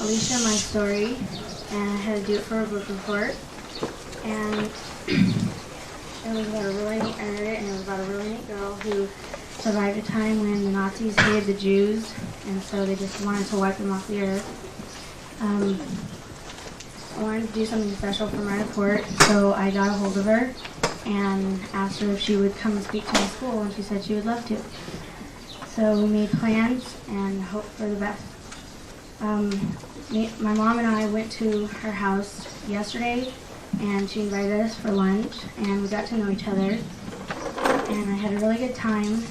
Alicia my story, and I had to do it for a book report. And it was about a really neat, I read it, and it was about a really neat girl who survived a time when the Nazis hated the Jews, and so they just wanted to wipe them off the earth. I wanted to do something special for my report, so I got a hold of her and asked her if she would come and speak to my school, and she said she would love to. So we made plans and hoped for the best. My mom and I went to her house yesterday, and she invited us for lunch, and we got to know each other, and I had a really good time.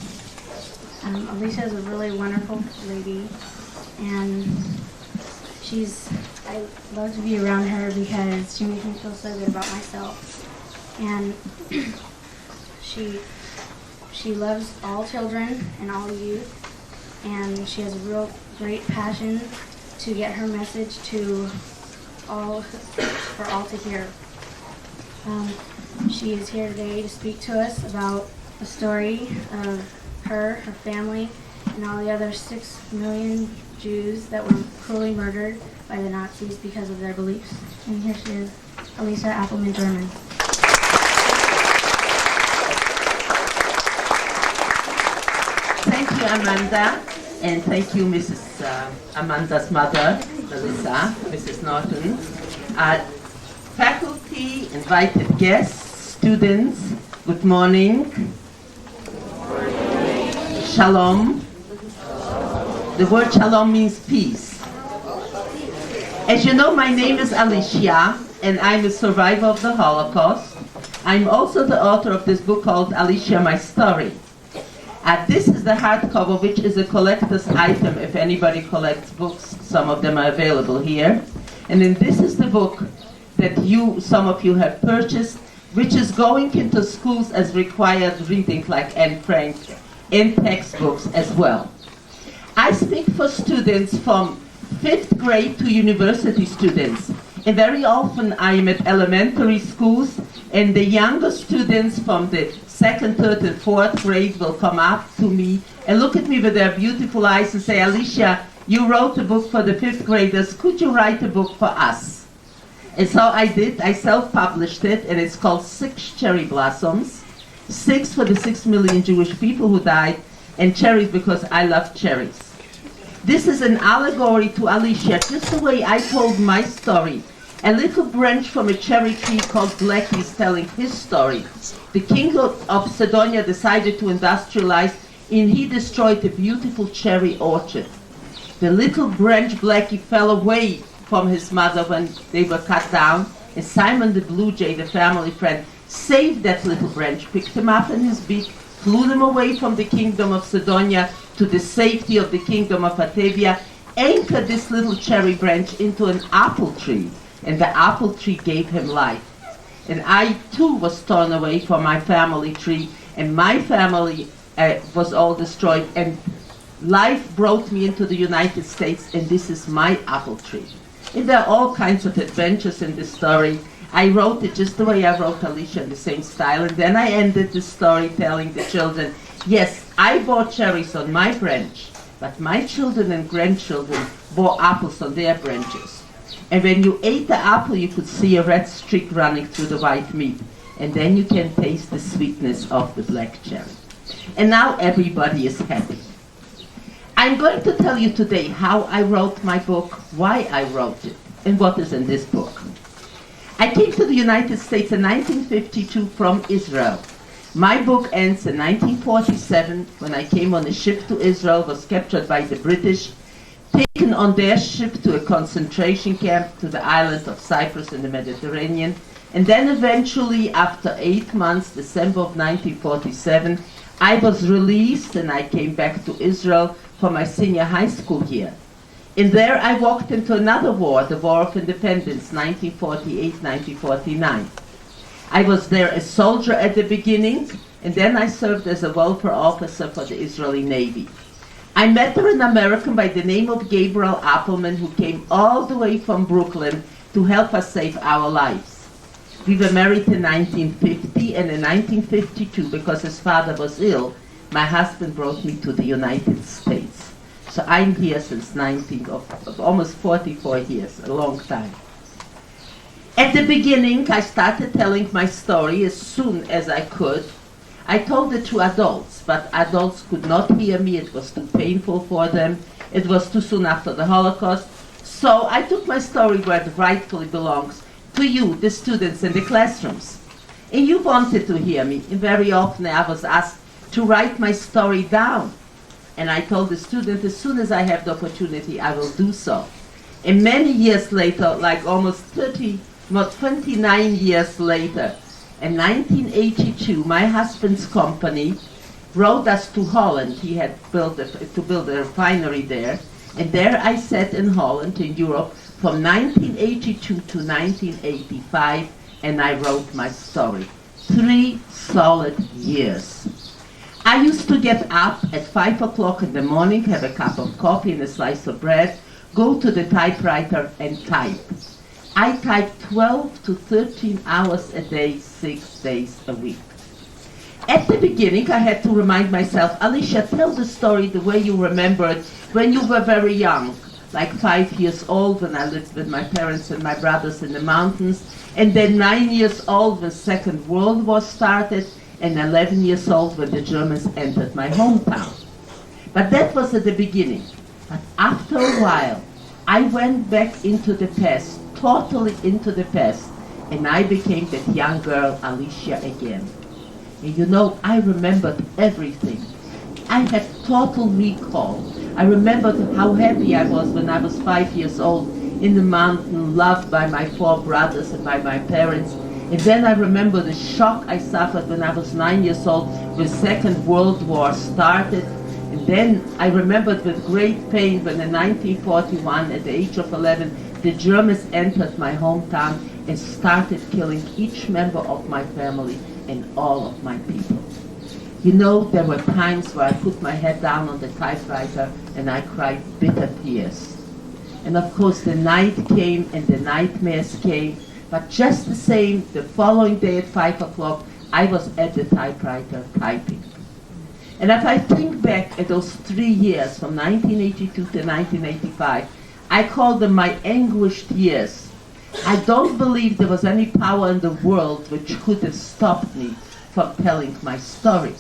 Alicia is a really wonderful lady, and I love to be around her because she makes me feel so good about myself. And she loves all children and all youth, and she has a real great passion to get her message to all, for all to hear. She is here today to speak to us about the story of her family, and all the other 6 million Jews that were cruelly murdered by the Nazis because of their beliefs. And here she is, Alicia Appleman German. Thank you, Amanda, and thank you, Mrs. Amanda's mother, Melissa, Mrs. Norton. Faculty, invited guests, students, good morning. Shalom. The word shalom means peace. As you know, my name is Alicia, and I'm a survivor of the Holocaust. I'm also the author of this book called Alicia My Story. This is the hardcover, which is a collector's item if anybody collects books. Some of them are available here. And then this is the book that some of you have purchased, which is going into schools as required reading, like Anne Frank, in textbooks as well. I speak for students from 5th grade to university students. And very often I am at elementary schools, and the younger students from the 2nd, 3rd, and 4th grade will come up to me and look at me with their beautiful eyes and say, Alicia, you wrote a book for the 5th graders. Could you write a book for us? And so I did. I self-published it, and it's called 6 Cherry Blossoms. 6 for the 6 million Jewish people who died, and cherries because I love cherries. This is an allegory to Alicia, just the way I told my story. A little branch from a cherry tree called Blackie is telling his story. The king of Sidonia decided to industrialize, and he destroyed a beautiful cherry orchard. The little branch Blackie fell away from his mother when they were cut down, and Simon the Blue Jay, the family friend, saved that little branch, picked him up in his beak, flew them away from the kingdom of Sidonia to the safety of the kingdom of Batavia, anchored this little cherry branch into an apple tree, and the apple tree gave him life. And I too was torn away from my family tree, and my family was all destroyed, and life brought me into the United States, and this is my apple tree. And there are all kinds of adventures in this story. I wrote it just the way I wrote Alicia, in the same style, and then I ended the story telling the children, yes, I bought cherries on my branch, but my children and grandchildren bore apples on their branches. And when you ate the apple, you could see a red streak running through the white meat, and then you can taste the sweetness of the black cherry. And now everybody is happy. I'm going to tell you today how I wrote my book, why I wrote it, and what is in this book. I came to the United States in 1952 from Israel. My book ends in 1947 when I came on a ship to Israel, was captured by the British, taken on their ship to a concentration camp to the island of Cyprus in the Mediterranean, and then eventually, after 8 months, December of 1947, I was released and I came back to Israel for my senior high school year. And there I walked into another war, the War of Independence, 1948-1949. I was there a soldier at the beginning, and then I served as a welfare officer for the Israeli Navy. I met there an American by the name of Gabriel Appleman, who came all the way from Brooklyn to help us save our lives. We were married in 1950, and in 1952, because his father was ill, my husband brought me to the United States. So I'm here since of almost 44 years, a long time. At the beginning, I started telling my story as soon as I could. I told it to adults, but adults could not hear me. It was too painful for them. It was too soon after the Holocaust. So I took my story where it rightfully belongs, to you, the students in the classrooms. And you wanted to hear me. And very often I was asked to write my story down. And I told the student, as soon as I have the opportunity, I will do so. And many years later, like almost 29 years later, in 1982, my husband's company brought us to Holland. He had to build a refinery there. And there I sat in Holland, in Europe, from 1982 to 1985, and I wrote my story. 3 solid years. I used to get up at 5 o'clock in the morning, have a cup of coffee and a slice of bread, go to the typewriter and type. I typed 12 to 13 hours a day, 6 days a week. At the beginning, I had to remind myself, Alicia, tell the story the way you remember it when you were very young, like 5 years old when I lived with my parents and my brothers in the mountains, and then 9 years old when Second World War started, and 11 years old when the Germans entered my hometown. But that was at the beginning. But after a while, I went back into the past, totally into the past, and I became that young girl, Alicia, again. And you know, I remembered everything. I had total recall. I remembered how happy I was when I was 5 years old in the mountain, loved by my 4 brothers and by my parents. And then I remember the shock I suffered when I was 9 years old when Second World War started. And then I remembered with great pain when in 1941, at the age of 11, the Germans entered my hometown and started killing each member of my family and all of my people. You know, there were times where I put my head down on the typewriter and I cried bitter tears. And of course the night came and the nightmares came, but just the same, the following day at 5 o'clock, I was at the typewriter typing. And if I think back at those 3 years, from 1982 to 1985, I call them my anguished years. I don't believe there was any power in the world which could have stopped me from telling my story.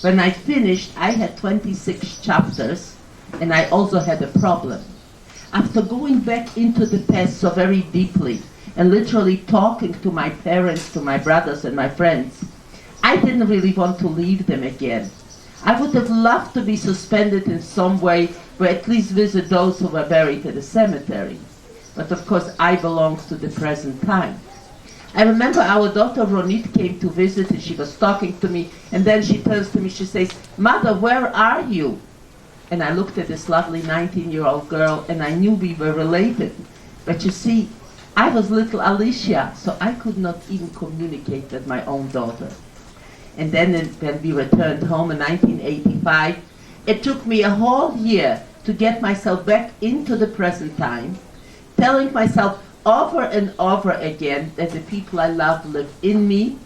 When I finished, I had 26 chapters, and I also had a problem. After going back into the past so very deeply, and literally talking to my parents, to my brothers and my friends, I didn't really want to leave them again. I would have loved to be suspended in some way, or at least visit those who were buried in the cemetery. But of course, I belong to the present time. I remember our daughter Ronit came to visit, and she was talking to me, and then she turns to me, she says, "Mother, where are you?" And I looked at this lovely 19-year-old girl, and I knew we were related. But you see, I was little Alicia, so I could not even communicate with my own daughter. And then when we returned home in 1985, it took me a whole year to get myself back into the present time, telling myself over and over again that the people I love lived in me,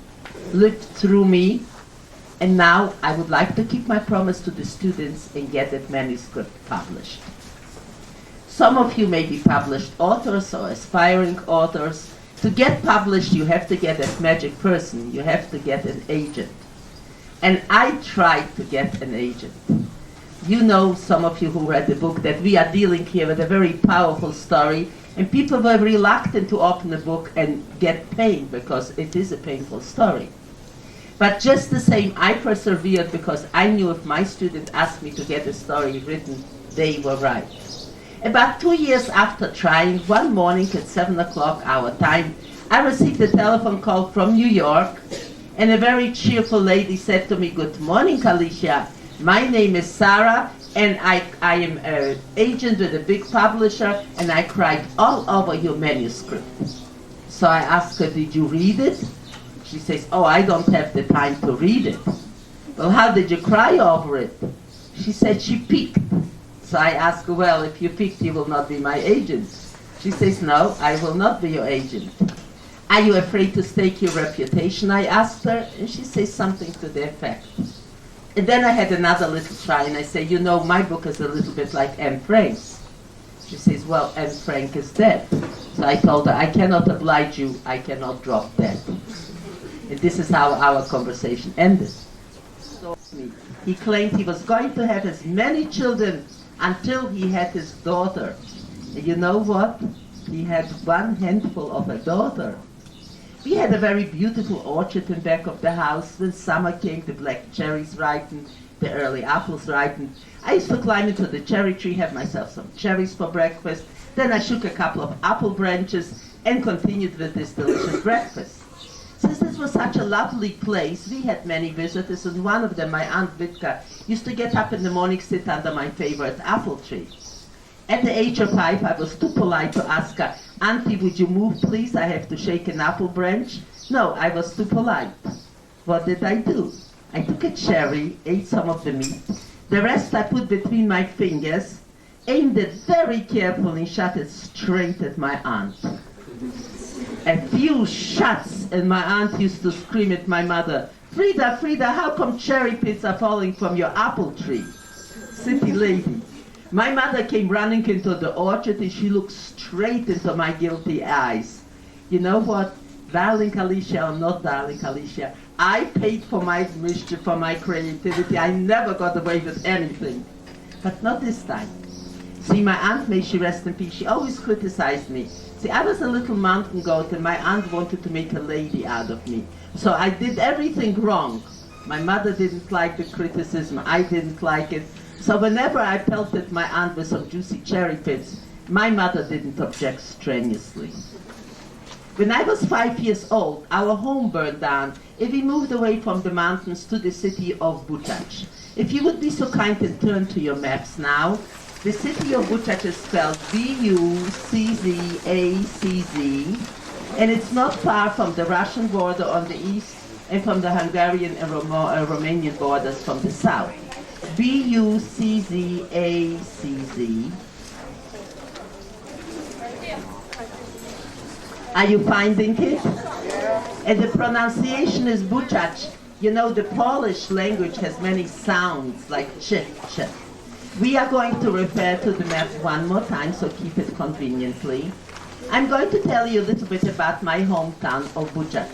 lived through me, and now I would like to keep my promise to the students and get that manuscript published. Some of you may be published authors or aspiring authors. To get published, you have to get that magic person. You have to get an agent. And I tried to get an agent. You know, some of you who read the book, that we are dealing here with a very powerful story, and people were reluctant to open the book and get pain because it is a painful story. But just the same, I persevered because I knew if my student asked me to get a story written, they were right. About 2 years after trying, one morning at 7 o'clock our time, I received a telephone call from New York, and a very cheerful lady said to me, "Good morning, Alicia. My name is Sarah, and I am an agent with a big publisher, and I cried all over your manuscript." So I asked her, "Did you read it?" She says, "Oh, I don't have the time to read it." "Well, how did you cry over it?" She said she peaked. So I asked her, "Well, if you peaked, you will not be my agent." She says, "No, I will not be your agent." "Are you afraid to stake your reputation?" I asked her, and she says something to the effect, And then I had another little try, and I say, you know, my book is a little bit like Anne Frank's. She says, well, Anne Frank is dead. So I told her, I cannot oblige you, I cannot drop dead. And this is how our conversation ended. So he claimed he was going to have as many children until he had his daughter. And you know what? He had one handful of a daughter. We had a very beautiful orchard in back of the house. When summer came, the black cherries ripened, the early apples ripened. I used to climb into the cherry tree, have myself some cherries for breakfast. Then I shook a couple of apple branches and continued with this delicious breakfast. Since this was such a lovely place, we had many visitors, and one of them, my Aunt Witka, used to get up in the morning, sit under my favorite apple tree. At the age of 5, I was too polite to ask her, Auntie, would you move, please? I have to shake an apple branch. No, I was too polite. What did I do? I took a cherry, ate some of the meat. The rest I put between my fingers, aimed it very carefully, shot it straight at my aunt. A few shots, and my aunt used to scream at my mother, Frida, Frida, how come cherry pits are falling from your apple tree? City lady. My mother came running into the orchard, and she looked straight into my guilty eyes. You know what? Darling Alicia, or not darling Alicia, I paid for my mischief, for my creativity. I never got away with anything. But not this time. See, my aunt, may she rest in peace, she always criticized me. See, I was a little mountain goat, and my aunt wanted to make a lady out of me. So I did everything wrong. My mother didn't like the criticism. I didn't like it. So whenever I pelted my aunt with some juicy cherry pits, my mother didn't object strenuously. When I was 5 years old, our home burned down, and we moved away from the mountains to the city of Bučac. If you would be so kind and turn to your maps now, the city of Bučac is spelled B-U-C-Z-A-C-Z, and it's not far from the Russian border on the east and from the Hungarian and Romanian borders from the south. B-U-C-Z-A-C-Z. Are you finding it? And the pronunciation is Bučac. You know, the Polish language has many sounds like ch, ch. We are going to refer to the map one more time, so keep it conveniently. I'm going to tell you a little bit about my hometown of Bučac.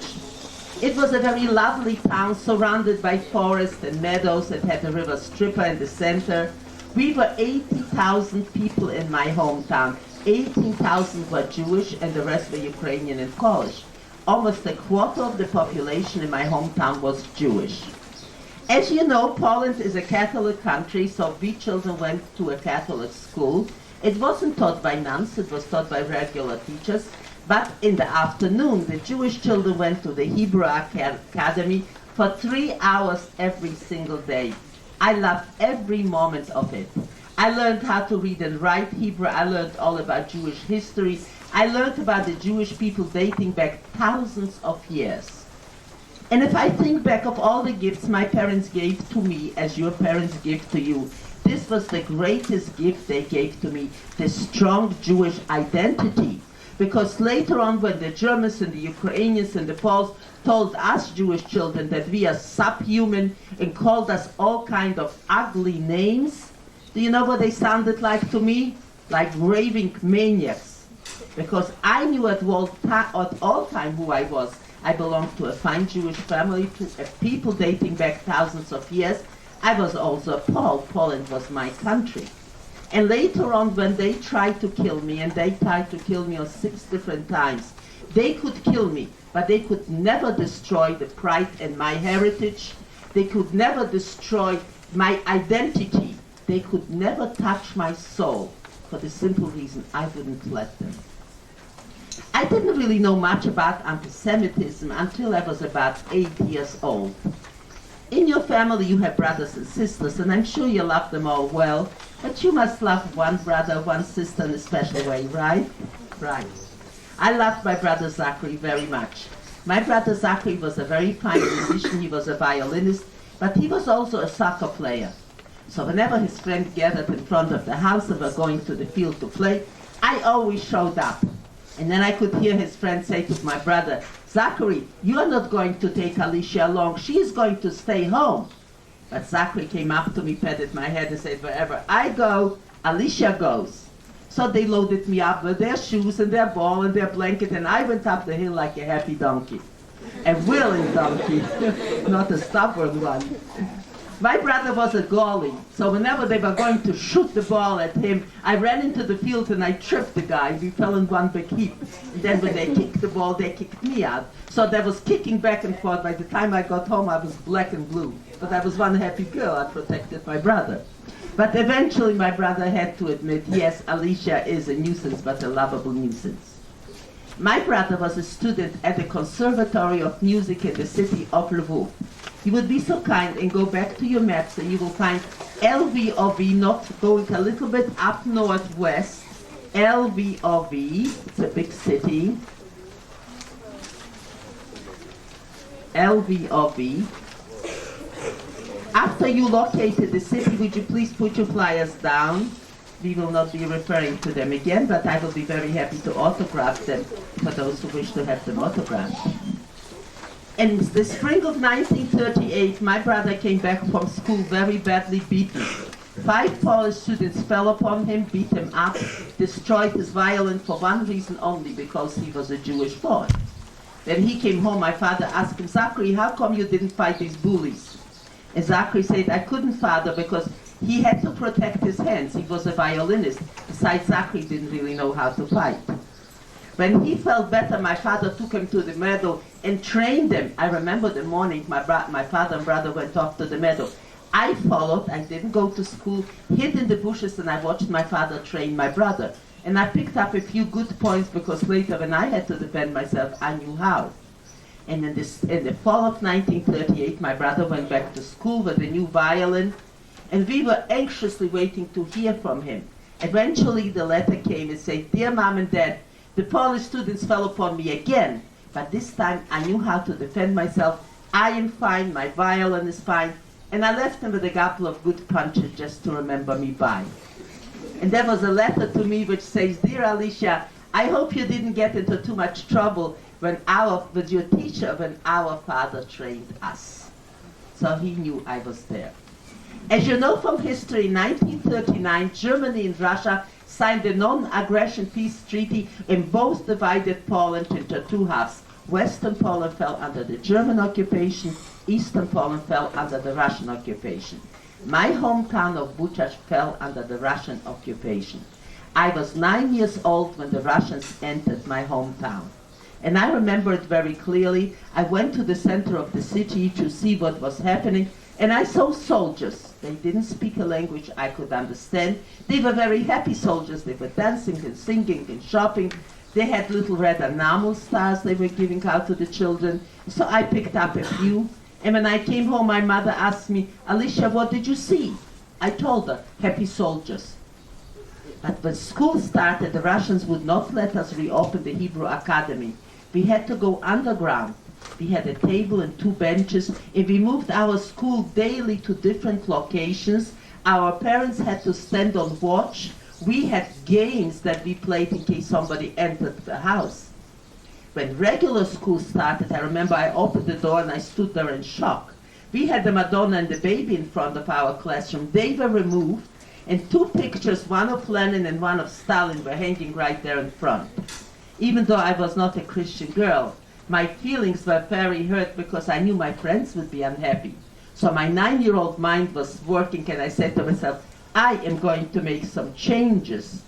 It was a very lovely town surrounded by forests and meadows. It had the river Stripa in the center. We were 80,000 people in my hometown. 18,000 were Jewish and the rest were Ukrainian and Polish. Almost a quarter of the population in my hometown was Jewish. As you know, Poland is a Catholic country, so we children went to a Catholic school. It wasn't taught by nuns, it was taught by regular teachers. But in the afternoon, the Jewish children went to the Hebrew Academy for 3 hours every single day. I loved every moment of it. I learned how to read and write Hebrew. I learned all about Jewish history. I learned about the Jewish people dating back thousands of years. And if I think back of all the gifts my parents gave to me as your parents give to you, this was the greatest gift they gave to me, the strong Jewish identity. Because later on, when the Germans and the Ukrainians and the Poles told us Jewish children that we are subhuman and called us all kind of ugly names, do you know what they sounded like to me? Like raving maniacs. Because I knew at all time who I was. I belonged to a fine Jewish family, to a people dating back thousands of years. I was also a Pole. Poland was my country. And later on, when they tried to kill me, and they tried to kill me on 6 different times, they could kill me, but they could never destroy the pride and my heritage. They could never destroy my identity. They could never touch my soul, for the simple reason I wouldn't let them. I didn't really know much about anti-Semitism until I was about 8 years old. In your family you have brothers and sisters, and I'm sure you love them all well, but you must love one brother, one sister in a special way, right? Right. I loved my brother Zachary very much. My brother Zachary was a very fine musician. He was a violinist, but he was also a soccer player. So whenever his friend gathered in front of the house and were going to the field to play, I always showed up. And then I could hear his friend say to my brother, Zachary, you are not going to take Alicia along. She is going to stay home. But Zachary came up to me, patted my head, and said, wherever I go, Alicia goes. So they loaded me up with their shoes and their ball and their blanket, and I went up the hill like a happy donkey. A willing donkey, not a stubborn one. My brother was a goalie, so whenever they were going to shoot the ball at him, I ran into the field and I tripped the guy. We fell in one big heap. And then when they kicked the ball, they kicked me out. So there was kicking back and forth. By the time I got home, I was black and blue. But I was one happy girl. I protected my brother. But eventually my brother had to admit, yes, Alicia is a nuisance, but a lovable nuisance. My brother was a student at the Conservatory of Music in the city of Lviv. You would be so kind and go back to your maps and you will find LVOV, not going a little bit up northwest. LVOV, it's a big city. LVOV. After you located the city, would you please put your flyers down? We will not be referring to them again, but I will be very happy to autograph them for those who wish to have them autographed. In the spring of 1938, my brother came back from school very badly beaten. 5 Polish students fell upon him, beat him up, destroyed his violin for one reason only, because he was a Jewish boy. When he came home, my father asked him, Zachary, how come you didn't fight these bullies? And Zachary said, I couldn't, Father, because he had to protect his hands. He was a violinist. Besides, Zachary didn't really know how to fight. When he felt better, my father took him to the meadow and trained him. I remember the morning my father and brother went off to the meadow. I followed, I didn't go to school, hid in the bushes, and I watched my father train my brother. And I picked up a few good points because later when I had to defend myself, I knew how. And in the fall of 1938, my brother went back to school with a new violin, and we were anxiously waiting to hear from him. Eventually the letter came and said, Dear Mom and Dad, the Polish students fell upon me again, but this time I knew how to defend myself. I am fine, my violin is fine, and I left him with a couple of good punches just to remember me by. And there was a letter to me which says, Dear Alicia, I hope you didn't get into too much trouble with your teacher when our father trained us. So he knew I was there. As you know from history, in 1939, Germany and Russia signed a non-aggression peace treaty and both divided Poland into 2 halves. Western Poland fell under the German occupation, Eastern Poland fell under the Russian occupation. My hometown of Buchach fell under the Russian occupation. I was 9 years old when the Russians entered my hometown. And I remember it very clearly. I went to the center of the city to see what was happening, and I saw soldiers. They didn't speak a language I could understand. They were very happy soldiers. They were dancing and singing and shopping. They had little red enamel stars they were giving out to the children. So I picked up a few. And when I came home, my mother asked me, Alicia, what did you see? I told her, happy soldiers. But when school started, the Russians would not let us reopen the Hebrew Academy. We had to go underground. We had a table and 2 benches, and we moved our school daily to different locations. Our parents had to stand on watch. We had games that we played in case somebody entered the house. When regular school started, I remember I opened the door and I stood there in shock. We had the Madonna and the baby in front of our classroom. They were removed, and 2 pictures, one of Lenin and one of Stalin, were hanging right there in front. Even though I was not a Christian girl, my feelings were very hurt because I knew my friends would be unhappy. So my 9-year-old mind was working, and I said to myself, I am going to make some changes.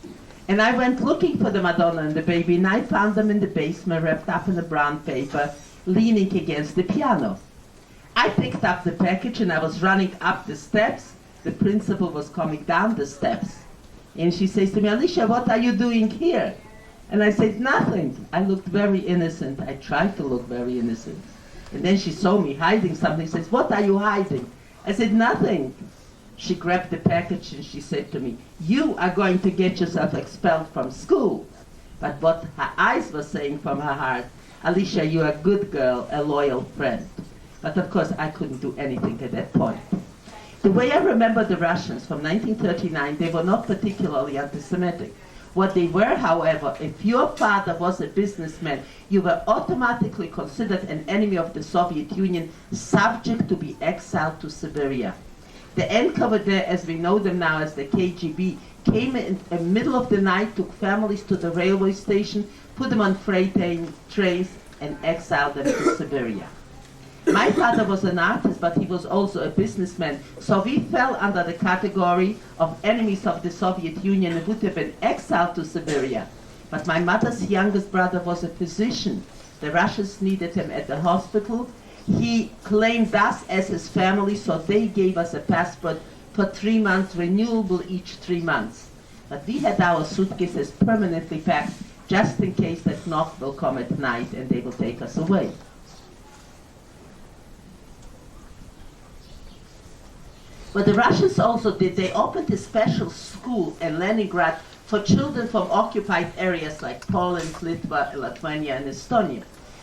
And I went looking for the Madonna and the baby, and I found them in the basement, wrapped up in a brown paper, leaning against the piano. I picked up the package, and I was running up the steps. The principal was coming down the steps. And she says to me, Alicia, what are you doing here? And I said, nothing. I looked very innocent. I tried to look very innocent. And then she saw me hiding something. She says, what are you hiding? I said, nothing. She grabbed the package and she said to me, you are going to get yourself expelled from school. But what her eyes were saying from her heart, Alicia, you are a good girl, a loyal friend. But of course, I couldn't do anything at that point. The way I remember the Russians from 1939, they were not particularly anti-Semitic. What they were, however, if your father was a businessman, you were automatically considered an enemy of the Soviet Union, subject to be exiled to Siberia. The NKVD, as we know them now as the KGB, came in the middle of the night, took families to the railway station, put them on freight trains, and exiled them to Siberia. My father was an artist, but he was also a businessman, so we fell under the category of enemies of the Soviet Union and would have been exiled to Siberia. But my mother's youngest brother was a physician. The Russians needed him at the hospital. He claimed us as his family, so they gave us a passport for 3 months, renewable each 3 months. But we had our suitcases permanently packed, just in case that knock will come at night and they will take us away. What the Russians also did, they opened a special school in Leningrad for children from occupied areas like Poland, Lithuania, and Estonia.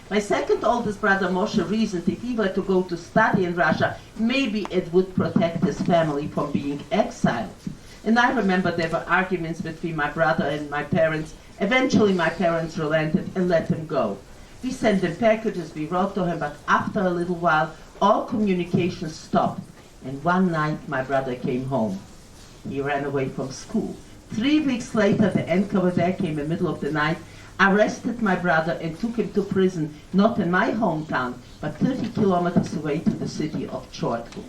My second oldest brother, Moshe, reasoned if he were to go to study in Russia, maybe it would protect his family from being exiled. And I remember there were arguments between my brother and my parents. Eventually my parents relented and let him go. We sent him packages, we wrote to him, but after a little while, all communication stopped. And one night my brother came home. He ran away from school. 3 weeks later, the NKVD came in the middle of the night, arrested my brother and took him to prison, not in my hometown, but 30 kilometers away to the city of Chortku.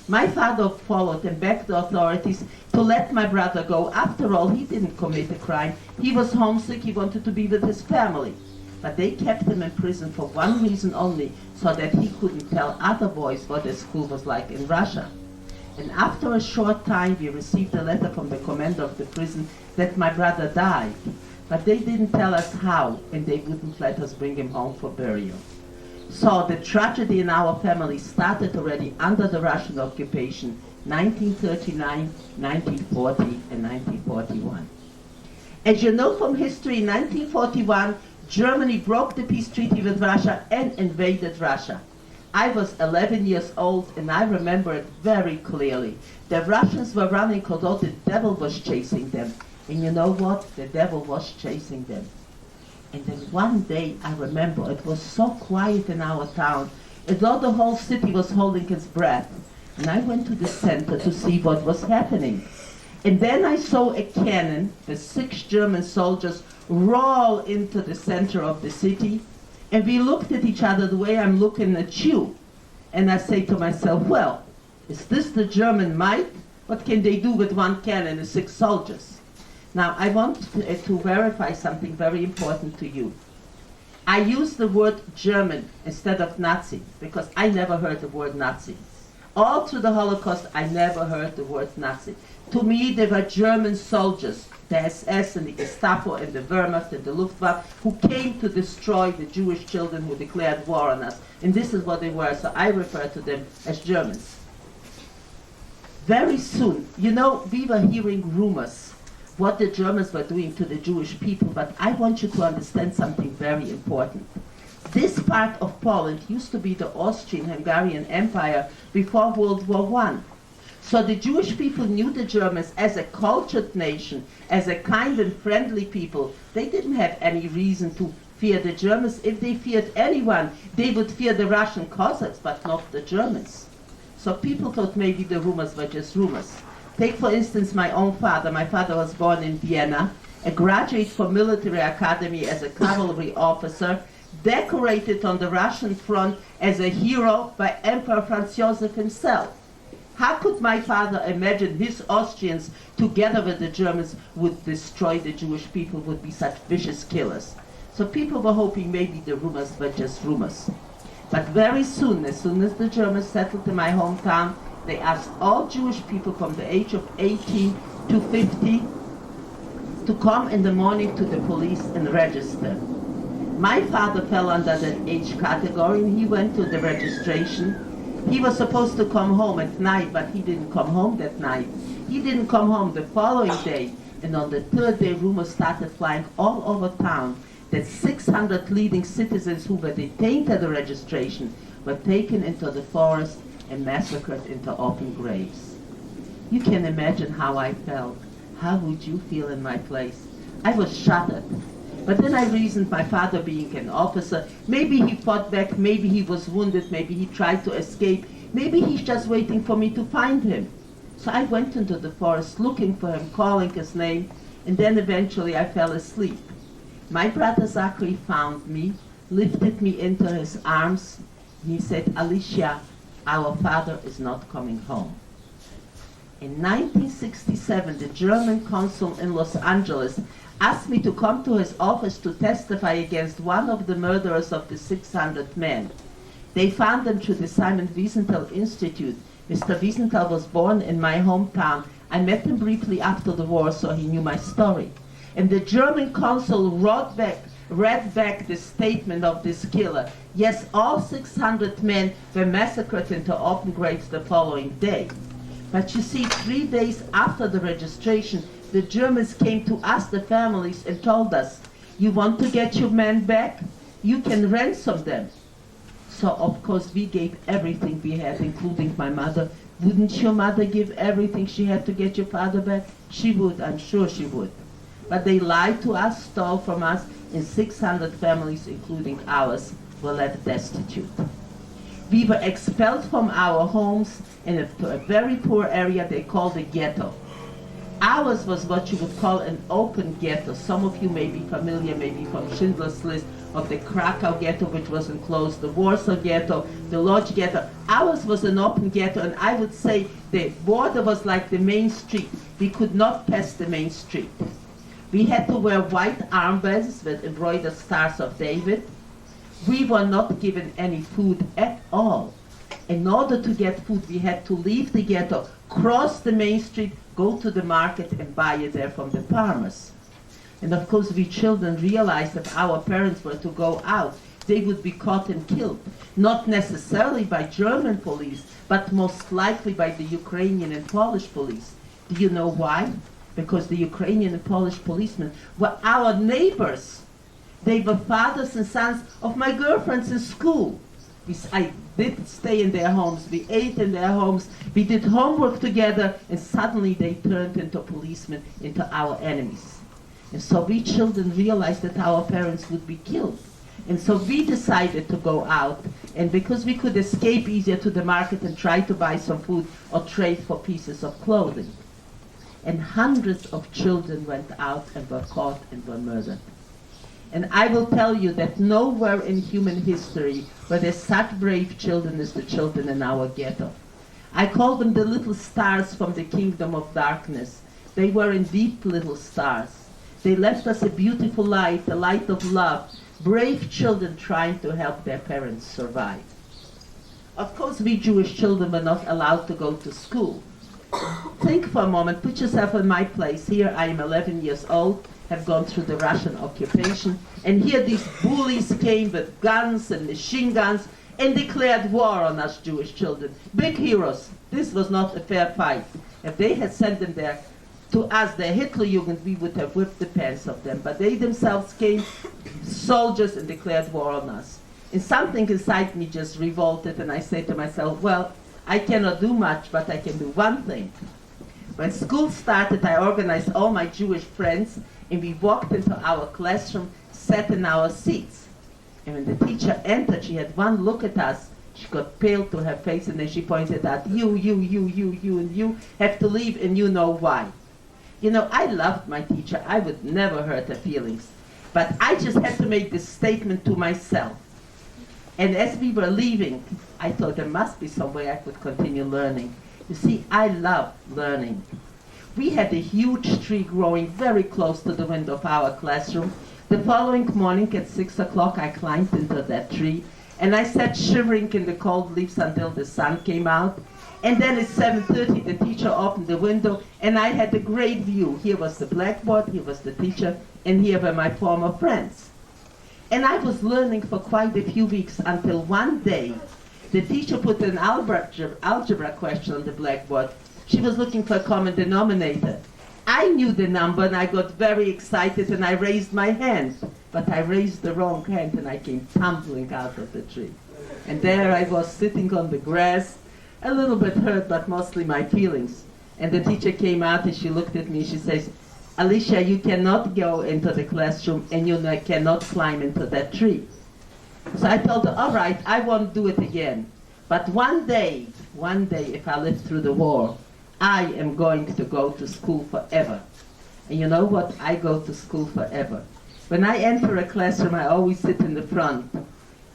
My father followed and begged the authorities to let my brother go. After all, he didn't commit a crime. He was homesick, he wanted to be with his family. But they kept him in prison for one reason only, so that he couldn't tell other boys what the school was like in Russia. And after a short time, we received a letter from the commander of the prison that my brother died. But they didn't tell us how, and they wouldn't let us bring him home for burial. So the tragedy in our family started already under the Russian occupation, 1939, 1940, and 1941. As you know from history, in 1941, Germany broke the peace treaty with Russia and invaded Russia. I was 11 years old, and I remember it very clearly. The Russians were running although the devil was chasing them. And you know what? The devil was chasing them. And then one day, I remember, it was so quiet in our town, as though the whole city was holding its breath. And I went to the center to see what was happening. And then I saw a cannon, the 6 German soldiers, roll into the center of the city. And we looked at each other the way I'm looking at you. And I say to myself, well, is this the German might? What can they do with 1 cannon and 6 soldiers? Now, I want to verify something very important to you. I use the word German instead of Nazi because I never heard the word Nazi. All through the Holocaust, I never heard the word Nazi. To me, they were German soldiers, the SS and the Gestapo and the Wehrmacht and the Luftwaffe, who came to destroy the Jewish children who declared war on us. And this is what they were, so I refer to them as Germans. Very soon, you know, we were hearing rumors what the Germans were doing to the Jewish people, but I want you to understand something very important. This part of Poland used to be the Austrian-Hungarian Empire before World War I. So the Jewish people knew the Germans as a cultured nation, as a kind and friendly people. They didn't have any reason to fear the Germans. If they feared anyone, they would fear the Russian Cossacks, but not the Germans. So people thought maybe the rumors were just rumors. Take, for instance, my own father. My father was born in Vienna, a graduate from military academy as a cavalry officer, decorated on the Russian front as a hero by Emperor Franz Joseph himself. How could my father imagine his Austrians, together with the Germans, would destroy the Jewish people, would be such vicious killers? So people were hoping maybe the rumors were just rumors. But very soon, as the Germans settled in my hometown, they asked all Jewish people from the age of 18 to 50 to come in the morning to the police and register. My father fell under that age category and he went to the registration. He was supposed to come home at night, but he didn't come home that night. He didn't come home the following day, and on the 3rd day rumors started flying all over town that 600 leading citizens who were detained at the registration were taken into the forest and massacred into open graves. You can imagine how I felt. How would you feel in my place? I was shattered. But then I reasoned, my father being an officer, maybe he fought back, maybe he was wounded, maybe he tried to escape, Maybe he's just waiting for me to find him. So I went into the forest looking for him, calling his name, and then eventually I fell asleep. My brother Zachary found me, lifted me into his arms, and he said, Alicia, our father is not coming home. In 1967, the German consul in Los Angeles asked me to come to his office to testify against one of the murderers of the 600 men. They found him through the Simon Wiesenthal Institute. Mr. Wiesenthal was born in my hometown. I met him briefly after the war, so he knew my story. And the German consul read back the statement of this killer. Yes, all 600 men were massacred into open graves the following day. But you see, 3 days after the registration, the Germans came to us, the families, and told us, you want to get your men back? You can ransom them. So, of course, we gave everything we had, including my mother. Wouldn't your mother give everything she had to get your father back? She would, I'm sure she would. But they lied to us, stole from us, and 600 families, including ours, were left destitute. We were expelled from our homes to a very poor area they called a ghetto. Ours was what you would call an open ghetto. Some of you may be familiar, maybe from Schindler's List, of the Krakow ghetto, which was enclosed, the Warsaw ghetto, the Lodz ghetto. Ours was an open ghetto, and I would say the border was like the main street. We could not pass the main street. We had to wear white armbands with embroidered stars of David. We were not given any food at all. In order to get food, we had to leave the ghetto, cross the main street, go to the market and buy it there from the farmers. And of course, we children realized that our parents were to go out. They would be caught and killed, not necessarily by German police, but most likely by the Ukrainian and Polish police. Do you know why? Because the Ukrainian and Polish policemen were our neighbors. They were fathers and sons of my girlfriends in school. I did stay in their homes, we ate in their homes, we did homework together, and suddenly they turned into policemen, into our enemies. And so we children realized that our parents would be killed. And so we decided to go out, and because we could escape easier to the market and try to buy some food or trade for pieces of clothing. And hundreds of children went out and were caught and were murdered. And I will tell you that nowhere in human history were there such brave children as the children in our ghetto. I call them the little stars from the kingdom of darkness. They were indeed little stars. They left us a beautiful light, a light of love, brave children trying to help their parents survive. Of course, we Jewish children were not allowed to go to school. Think for a moment, put yourself in my place. Here I am 11 years old, have gone through the Russian occupation, and here these bullies came with guns and machine guns and declared war on us Jewish children. Big heroes. This was not a fair fight. If they had sent them there to us, the Hitlerjugend, we would have whipped the pants of them. But they themselves came, soldiers, and declared war on us. And something inside me just revolted, and I said to myself, well, I cannot do much, but I can do one thing. When school started, I organized all my Jewish friends, and we walked into our classroom, sat in our seats. And when the teacher entered, she had one look at us. She got pale to her face, and then she pointed out, you, and you have to leave, and you know why. You know, I loved my teacher. I would never hurt her feelings. But I just had to make this statement to myself. And as we were leaving, I thought there must be some way I could continue learning. You see, I love learning. We had a huge tree growing very close to the window of our classroom. The following morning at 6 o'clock, I climbed into that tree, and I sat shivering in the cold leaves until the sun came out. And then at 7:30, the teacher opened the window, and I had a great view. Here was the blackboard, here was the teacher, and here were my former friends. And I was learning for quite a few weeks until one day, the teacher put an algebra question on the blackboard. She was looking for a common denominator. I knew the number, and I got very excited, and I raised my hand. But I raised the wrong hand, and I came tumbling out of the tree. And there I was sitting on the grass, a little bit hurt, but mostly my feelings. And the teacher came out, and she looked at me, and she says, Alicia, you cannot go into the classroom, and you cannot climb into that tree. So I told her, all right, I won't do it again. But one day, if I live through the war, I am going to go to school forever. And you know what? I go to school forever. When I enter a classroom, I always sit in the front.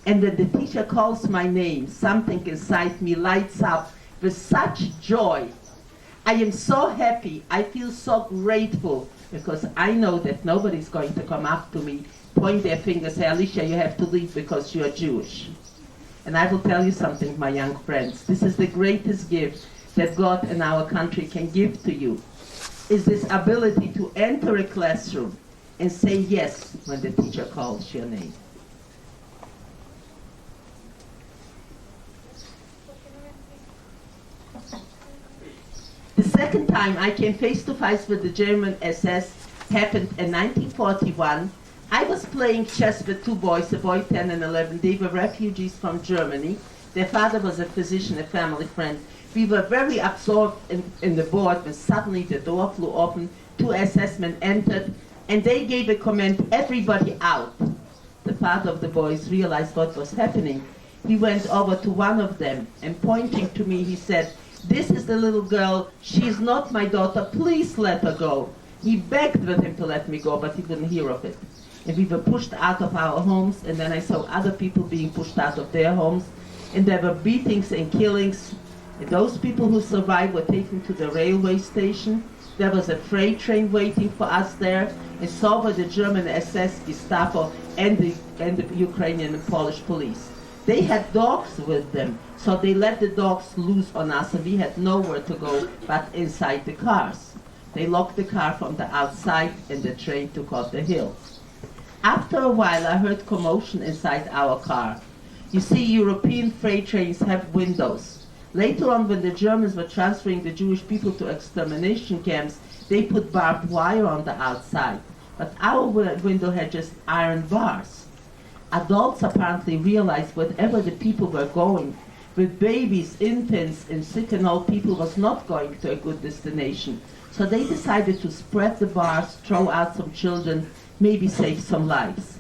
And when the teacher calls my name, something inside me lights up with such joy. I am so happy. I feel so grateful because I know that nobody's going to come up to me, point their finger, say, Alicia, you have to leave because you are Jewish. And I will tell you something, my young friends. This is the greatest gift that God and our country can give to you, is this ability to enter a classroom and say yes when the teacher calls your name. The second time I came face to face with the German SS happened in 1941. I was playing chess with two boys, a boy 10 and 11. They were refugees from Germany. Their father was a physician, a family friend. We were very absorbed in the board when suddenly the door flew open, two SS men entered, and they gave a command, everybody out. The father of the boys realized what was happening. He went over to one of them and pointing to me, he said, this is the little girl, she is not my daughter, please let her go. He begged with him to let me go, but he wouldn't hear of it. And we were pushed out of our homes, and then I saw other people being pushed out of their homes, and there were beatings and killings. And those people who survived were taken to the railway station. There was a freight train waiting for us there, and so were the German SS, Gestapo, and the Ukrainian and Polish police. They had dogs with them, so they let the dogs loose on us, and we had nowhere to go but inside the cars. They locked the car from the outside, and the train took off the hill. After a while, I heard commotion inside our car. You see, European freight trains have windows. Later on, when the Germans were transferring the Jewish people to extermination camps, they put barbed wire on the outside. But our window had just iron bars. Adults apparently realized whatever the people were going, with babies, infants, and sick and old people, was not going to a good destination. So they decided to spread the bars, throw out some children, maybe save some lives.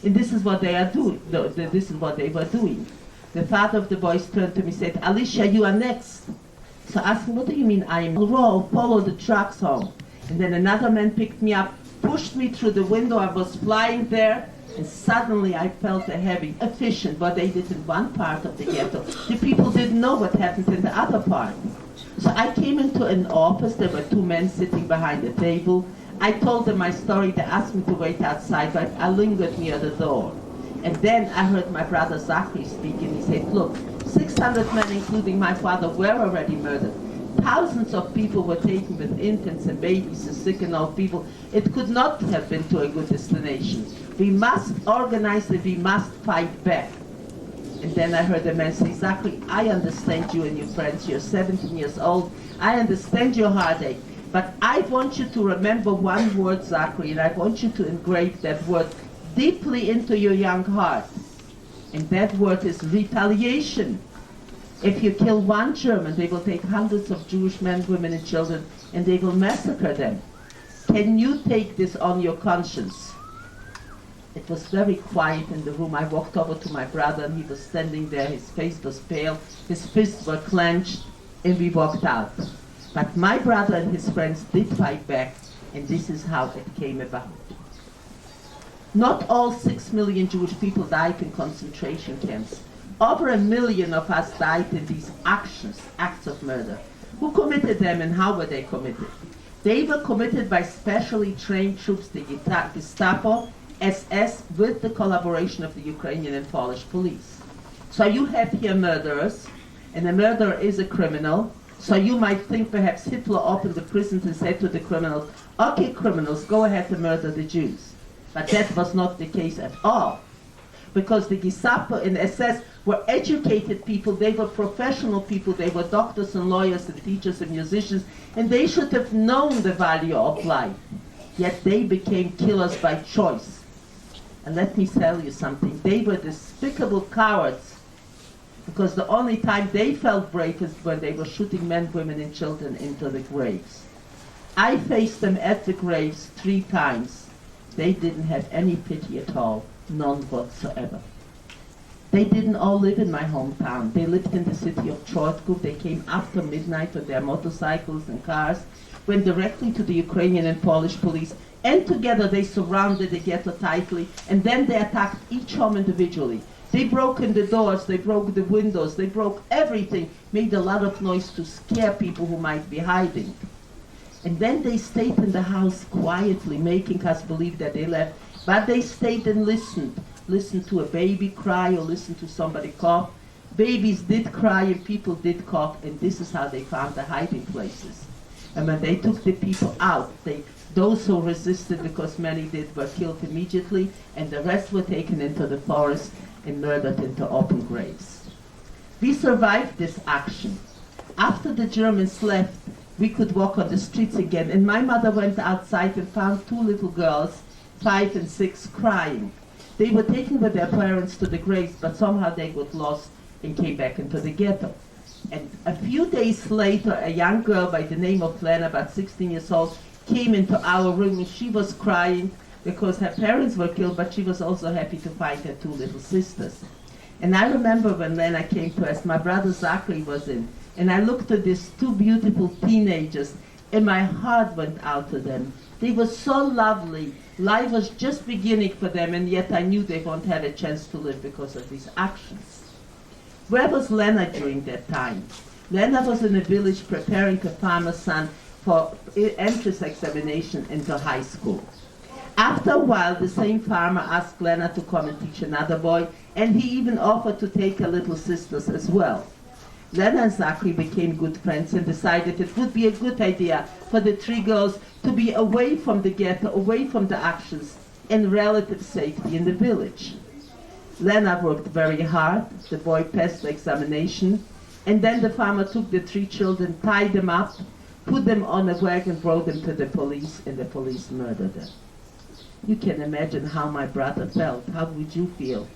And this is what they are doing. This is what they were doing. The father of the boys turned to me and said, Alicia, you are next. So I asked him, what do you mean I am? Roll, follow the trucks home. And then another man picked me up, pushed me through the window. I was flying there, and suddenly I felt a heavy, efficient, what they did in one part of the ghetto. The people didn't know what happened in the other part. So I came into an office. There were two men sitting behind a table. I told them my story. They asked me to wait outside, but I lingered near the door. And then I heard my brother Zachary speak, and he said, look, 600 men, including my father, were already murdered. Thousands of people were taken with infants and babies and sick and old people. It could not have been to a good destination. We must organize it. We must fight back. And then I heard a man say, Zachary, I understand you and your friends. You're 17 years old. I understand your heartache. But I want you to remember one word, Zachary, and I want you to engrave that word deeply into your young heart. And that word is retaliation. If you kill one German, they will take hundreds of Jewish men, women, and children, and they will massacre them. Can you take this on your conscience? It was very quiet in the room. I walked over to my brother, and he was standing there. His face was pale, his fists were clenched, and we walked out. But my brother and his friends did fight back, and this is how it came about. Not all 6 million Jewish people died in concentration camps. Over 1 million of us died in these acts of murder. Who committed them and how were they committed? They were committed by specially trained troops, the Gestapo, SS, with the collaboration of the Ukrainian and Polish police. So you have here murderers, and a murderer is a criminal. So you might think perhaps Hitler opened the prisons and said to the criminals, okay, criminals, go ahead and murder the Jews. But that was not the case at all. Because the Gestapo and SS were educated people, they were professional people, they were doctors and lawyers and teachers and musicians, and they should have known the value of life. Yet they became killers by choice. And let me tell you something, they were despicable cowards, because the only time they felt brave is when they were shooting men, women, and children into the graves. I faced them at the graves 3 times. They didn't have any pity at all, none whatsoever. They didn't all live in my hometown. They lived in the city of Chortkov. They came after midnight with their motorcycles and cars, went directly to the Ukrainian and Polish police, and together they surrounded the ghetto tightly, and then they attacked each home individually. They broke in the doors, they broke the windows, they broke everything, made a lot of noise to scare people who might be hiding. And then they stayed in the house quietly, making us believe that they left, but they stayed and listened to a baby cry or listened to somebody cough. Babies did cry and people did cough, and this is how they found the hiding places. And when they took the people out, those who resisted, because many did, were killed immediately, and the rest were taken into the forest and murdered into open graves. We survived this action. After the Germans left, we could walk on the streets again, and my mother went outside and found two little girls, 5 and 6, crying. They were taken with their parents to the graves, but somehow they got lost and came back into the ghetto. And a few days later, a young girl by the name of Lena, about 16 years old, came into our room, and she was crying because her parents were killed, but she was also happy to find her two little sisters. And I remember when Lena came to us, my brother Zachary was in, and I looked at these two beautiful teenagers, and my heart went out to them. They were so lovely. Life was just beginning for them, and yet I knew they won't have a chance to live because of these actions. Where was Lena during that time? Lena was in a village preparing a farmer's son for entrance examination into high school. After a while, the same farmer asked Lena to come and teach another boy, and he even offered to take her little sisters as well. Lena and Zachary became good friends and decided it would be a good idea for the three girls to be away from the ghetto, away from the actions, in relative safety in the village. Lena worked very hard. The boy passed the examination, and then the farmer took the three children, tied them up, put them on a wagon, brought them to the police, and the police murdered them. You can imagine how my brother felt. How would you feel?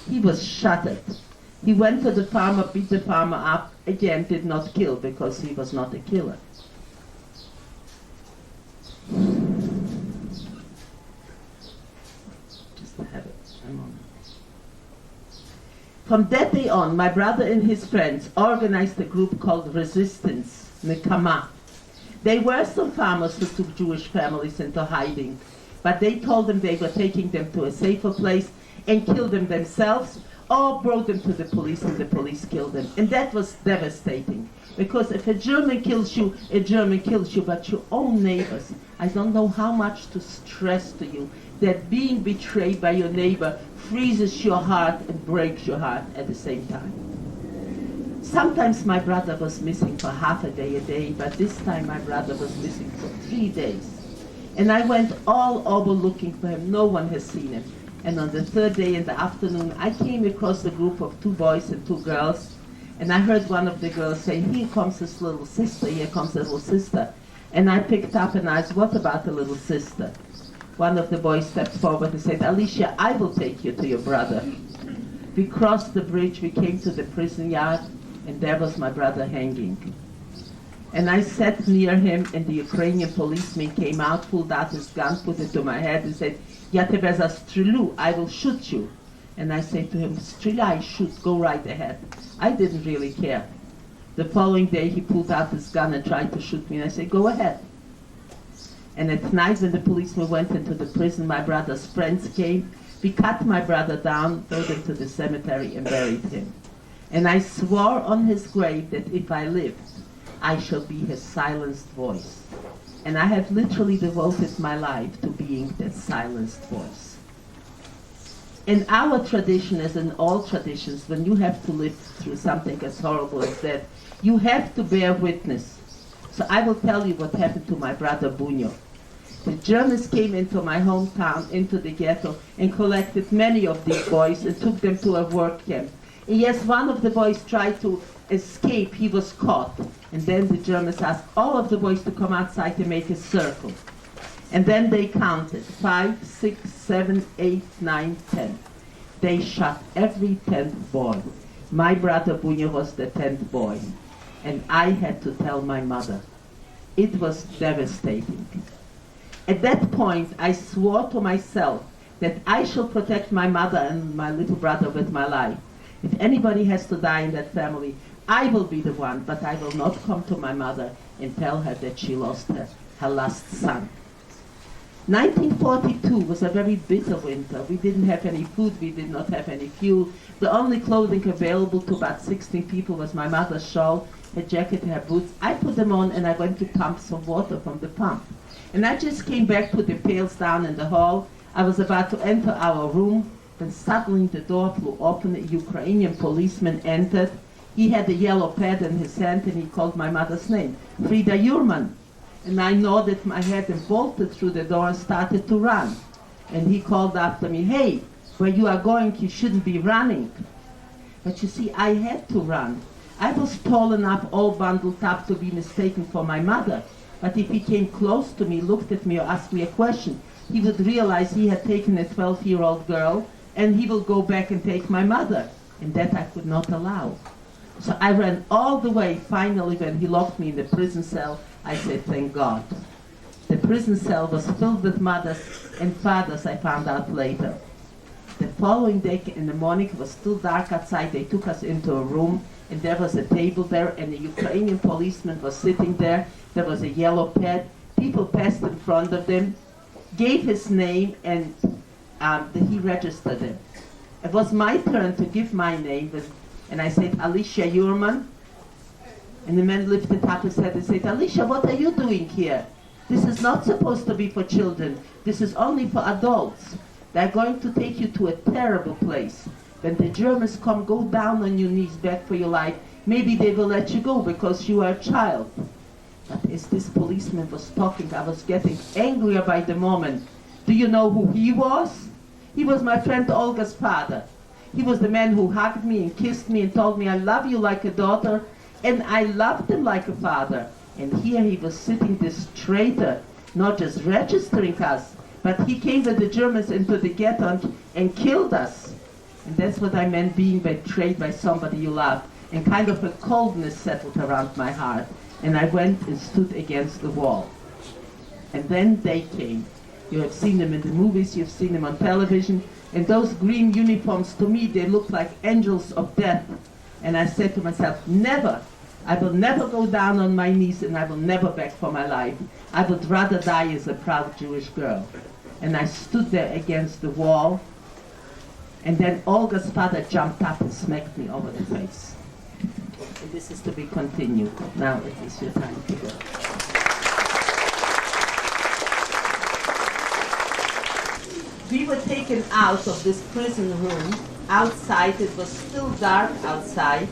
He was shattered. He went to the farmer, beat the farmer up, again did not kill because he was not a killer. Just have it a moment. From that day on, my brother and his friends organized a group called Resistance, Nekama. They were some farmers who took Jewish families into hiding, but they told them they were taking them to a safer place and killed them themselves, or brought them to the police and the police killed them. And that was devastating, because if a German kills you, a German kills you, but your own neighbors, I don't know how much to stress to you that being betrayed by your neighbor freezes your heart and breaks your heart at the same time. Sometimes my brother was missing for half a day, but this time my brother was missing for 3 days. And I went all over looking for him. No one has seen him. And on the third day in the afternoon, I came across a group of 2 boys and 2 girls, and I heard one of the girls say, "Here comes his little sister, here comes his little sister." And I picked up and asked, "What about the little sister?" One of the boys stepped forward and said, "Alicia, I will take you to your brother." We crossed the bridge, we came to the prison yard, and there was my brother hanging. And I sat near him, and the Ukrainian policeman came out, pulled out his gun, put it to my head, and said, "Ya tebe zastrelu, I will shoot you." And I said to him, "Strelai, shoot, go right ahead." I didn't really care. The following day, he pulled out his gun and tried to shoot me, and I said, "Go ahead." And at night, when the policeman went into the prison, my brother's friends came. We cut my brother down, threw him to the cemetery, and buried him. And I swore on his grave that if I lived, I shall be his silenced voice. And I have literally devoted my life to being that silenced voice. In our tradition, as in all traditions, when you have to live through something as horrible as that, you have to bear witness. So I will tell you what happened to my brother Bunyo. The Germans came into my hometown, into the ghetto, and collected many of these boys and took them to a work camp. And yes, one of the boys tried to escape. He was caught. And then the Germans asked all of the boys to come outside and make a circle. And then they counted 5, 6, 7, 8, 9, 10. They shot every 10th boy. My brother Bunyo was the 10th boy. And I had to tell my mother. It was devastating. At that point, I swore to myself that I shall protect my mother and my little brother with my life. If anybody has to die in that family, I will be the one, but I will not come to my mother and tell her that she lost her last son. 1942 was a very bitter winter. We didn't have any food, we did not have any fuel. The only clothing available to about 16 people was my mother's shawl, her jacket, her boots. I put them on and I went to pump some water from the pump. And I just came back, put the pails down in the hall. I was about to enter our room, then suddenly the door flew open. A Ukrainian policeman entered. He had a yellow pad in his hand and he called my mother's name, Frida Jurman. And I nodded my head and bolted through the door and started to run. And he called after me, hey, where you are going, you shouldn't be running. But you see, I had to run. I was tall enough, all bundled up, to be mistaken for my mother. But if he came close to me, looked at me, or asked me a question, he would realize he had taken a 12-year-old girl, and he will go back and take my mother. And that I could not allow. So I ran all the way. Finally, when he locked me in the prison cell, I said, thank God. The prison cell was filled with mothers and fathers, I found out later. The following day in the morning, it was still dark outside. They took us into a room, and there was a table there, and a Ukrainian policeman was sitting there. There was a yellow pad. People passed in front of them, gave his name, and he registered it. It was my turn to give my name, and I said, Alicia Appleman. And the man lifted up his head and said, Alicia, what are you doing here? This is not supposed to be for children. This is only for adults. They're going to take you to a terrible place. When the Germans come, go down on your knees, beg for your life. Maybe they will let you go because you are a child. But as this policeman was talking, I was getting angrier by the moment. Do you know who he was? He was my friend Olga's father. He was the man who hugged me and kissed me and told me, I love you like a daughter. And I loved him like a father. And here he was sitting, this traitor, not just registering us, but he came with the Germans into the ghetto and killed us. And that's what I meant, being betrayed by somebody you love. And kind of a coldness settled around my heart. And I went and stood against the wall. And then they came. You have seen them in the movies, you've seen them on television. And those green uniforms, to me, they looked like angels of death. And I said to myself, never. I will never go down on my knees, and I will never beg for my life. I would rather die as a proud Jewish girl. And I stood there against the wall, and then Olga's father jumped up and smacked me over the face. And this is to be continued. Now it is your time to go. We were taken out of this prison room. Outside, it was still dark outside.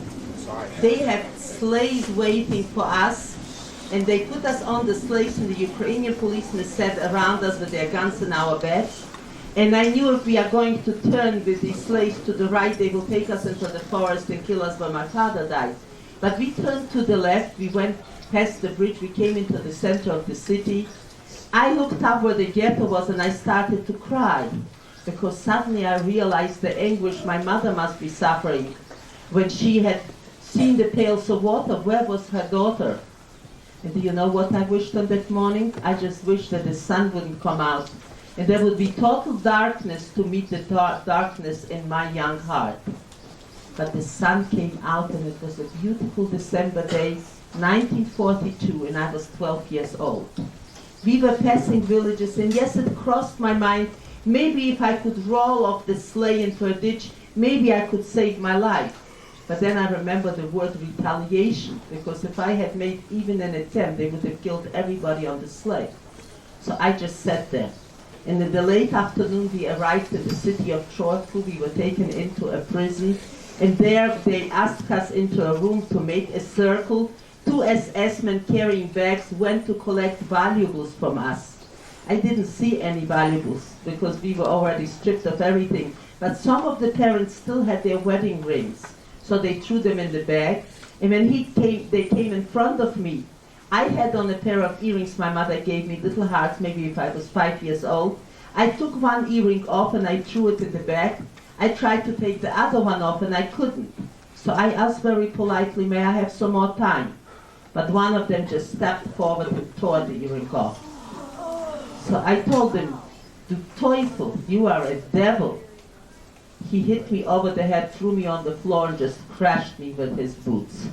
They had sleighs waiting for us, and they put us on the sleighs, and the Ukrainian policemen sat around us with their guns in our backs. And I knew if we are going to turn with these sleighs to the right, they will take us into the forest and kill us where my father died. But we turned to the left, we went past the bridge, we came into the center of the city. I looked up where the ghetto was, and I started to cry, because suddenly I realized the anguish my mother must be suffering when she had seen the pails of water. Where was her daughter? And do you know what I wished on that morning? I just wished that the sun wouldn't come out, and there would be total darkness to meet the darkness in my young heart. But the sun came out, and it was a beautiful December day, 1942, and I was 12 years old. We were passing villages, and yes, it crossed my mind, maybe if I could roll off the sleigh into a ditch, maybe I could save my life. But then I remember the word retaliation, because if I had made even an attempt, they would have killed everybody on the sleigh. So I just sat there. And in the late afternoon, we arrived in the city of Chortku. We were taken into a prison, and there they asked us into a room to make a circle. 2 SS men carrying bags went to collect valuables from us. I didn't see any valuables, because we were already stripped of everything. But some of the parents still had their wedding rings. So they threw them in the bag, and when they came in front of me. I had on a pair of earrings my mother gave me, little hearts, maybe if I was 5 years old. I took one earring off and I threw it in the bag. I tried to take the other one off and I couldn't. So I asked very politely, may I have some more time? But one of them just stepped forward and tore the earring off. So I told him, du Teufel, you are a devil. he hit me over the head, threw me on the floor, and just crashed me with his boots.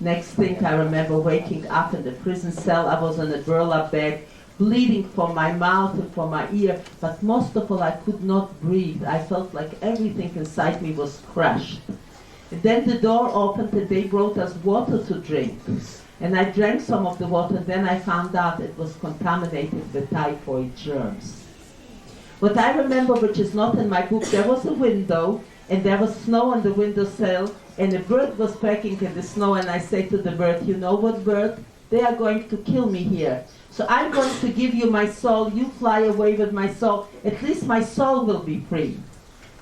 Next thing I remember waking up in the prison cell. I was in a burlap bag, bleeding from my mouth and from my ear, but most of all I could not breathe. I felt like everything inside me was crushed. And then the door opened and they brought us water to drink. And I drank some of the water, and then I found out it was contaminated with typhoid germs. What I remember, which is not in my book, there was a window, and there was snow on the windowsill, and a bird was pecking in the snow, and I say to the bird, you know what, bird? They are going to kill me here. So I'm going to give you my soul, you fly away with my soul, at least my soul will be free.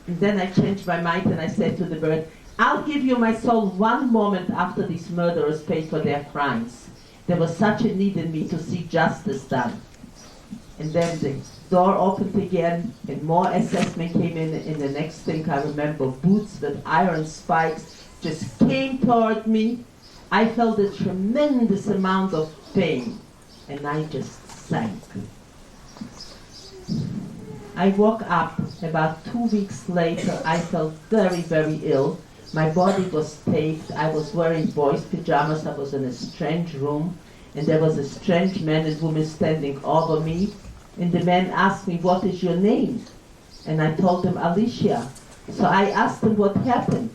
And then I changed my mind and I said to the bird, I'll give you my soul one moment after these murderers pay for their crimes. There was such a need in me to see justice done. And then the door opened again and more SS men came in, and the next thing I remember, boots with iron spikes just came toward me. I felt a tremendous amount of pain and I just sank. I woke up about 2 weeks later. I felt very, very ill. My body was taped. I was wearing boys' pajamas. I was in a strange room, and there was a strange man and woman standing over me. And the man asked me, what is your name? And I told him, Alicia. So I asked him what happened.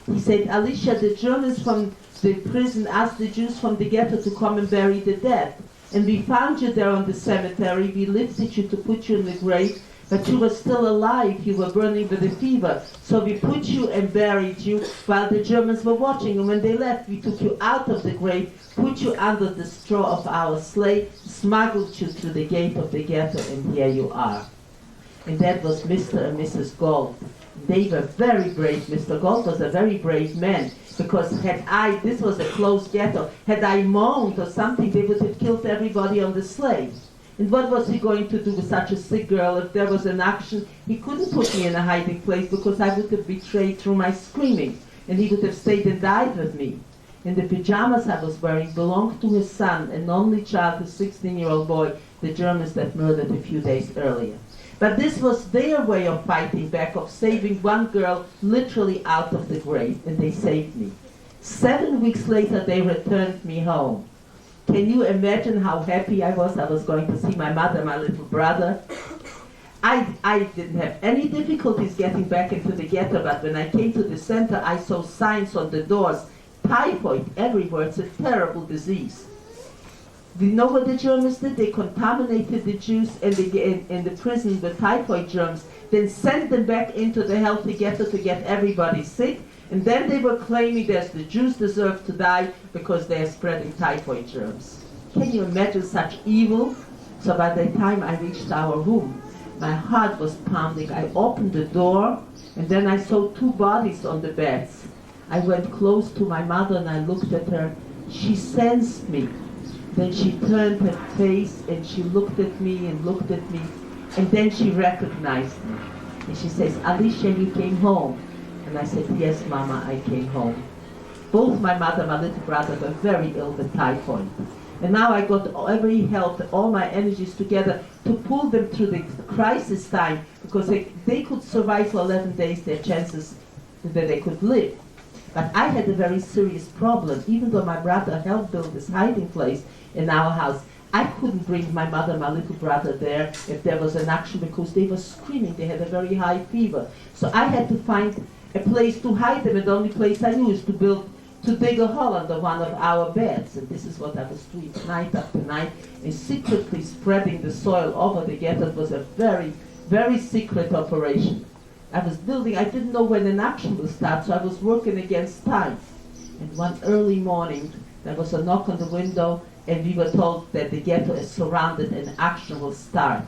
He said, Alicia, the Germans from the prison asked the Jews from the ghetto to come and bury the dead. And we found you there on the cemetery. We lifted you to put you in the grave, but you were still alive. You were burning with a fever. So we put you and buried you while the Germans were watching. And when they left, we took you out of the grave, put you under the straw of our sleigh, smuggled you through the gate of the ghetto, and here you are. And that was Mr. and Mrs. Gold. They were very brave. Mr. Gold was a very brave man, because this was a closed ghetto, had I moaned or something, they would have killed everybody on the sleigh. And what was he going to do with such a sick girl? If there was an action, he couldn't put me in a hiding place because I would have betrayed through my screaming, and he would have stayed and died with me. And the pajamas I was wearing belonged to his son, an only child, a 16-year-old boy, the Germans that murdered a few days earlier. But this was their way of fighting back, of saving one girl literally out of the grave, and they saved me. 7 weeks later, they returned me home. Can you imagine how happy I was? I was going to see my mother, my little brother. I didn't have any difficulties getting back into the ghetto, but when I came to the center, I saw signs on the doors, typhoid everywhere. It's a terrible disease. Do you know what the Germans did? They contaminated the Jews in the prison with typhoid germs, then sent them back into the healthy ghetto to get everybody sick, and then they were claiming that the Jews deserve to die because they are spreading typhoid germs. Can you imagine such evil? So by the time I reached our room, my heart was pounding. I opened the door, and then I saw 2 bodies on the beds. I went close to my mother and I looked at her. She sensed me. Then she turned her face and she looked at me and looked at me, and then she recognized me. And she says, Alicia, you came home. And I said, yes, Mama, I came home. Both my mother and my little brother were very ill with typhoid. And now I got every help, all my energies together to pull them through the crisis time, because they could survive for 11 days, their chances that they could live. But I had a very serious problem. Even though my brother helped build this hiding place in our house, I couldn't bring my mother and my little brother there if there was an action, because they were screaming. They had a very high fever. So I had to find a place to hide them, and the only place I knew is to dig a hole under one of our beds. And this is what I was doing night after night, and secretly spreading the soil over the ghetto. It was a very, very secret operation. I was building, I didn't know when an action would start, so I was working against time. And one early morning, there was a knock on the window, and we were told that the ghetto is surrounded and action will start.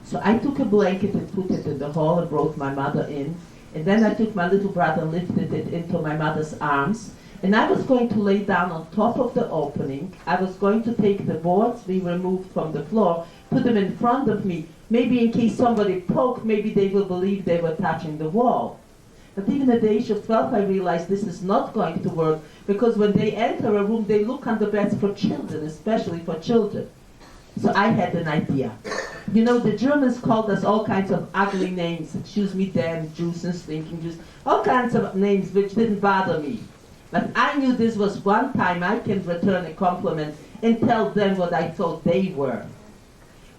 So I took a blanket and put it in the hall and brought my mother in. And then I took my little brother and lifted it into my mother's arms. And I was going to lay down on top of the opening. I was going to take the boards we removed from the floor, put them in front of me. Maybe in case somebody poked, maybe they will believe they were touching the wall. But even at the age of 12, I realized this is not going to work, because when they enter a room, they look under beds for children, especially for children. So I had an idea. You know, the Germans called us all kinds of ugly names. Excuse me, damn Jews and stinking Jews. All kinds of names which didn't bother me. But I knew this was one time I can return a compliment and tell them what I thought they were.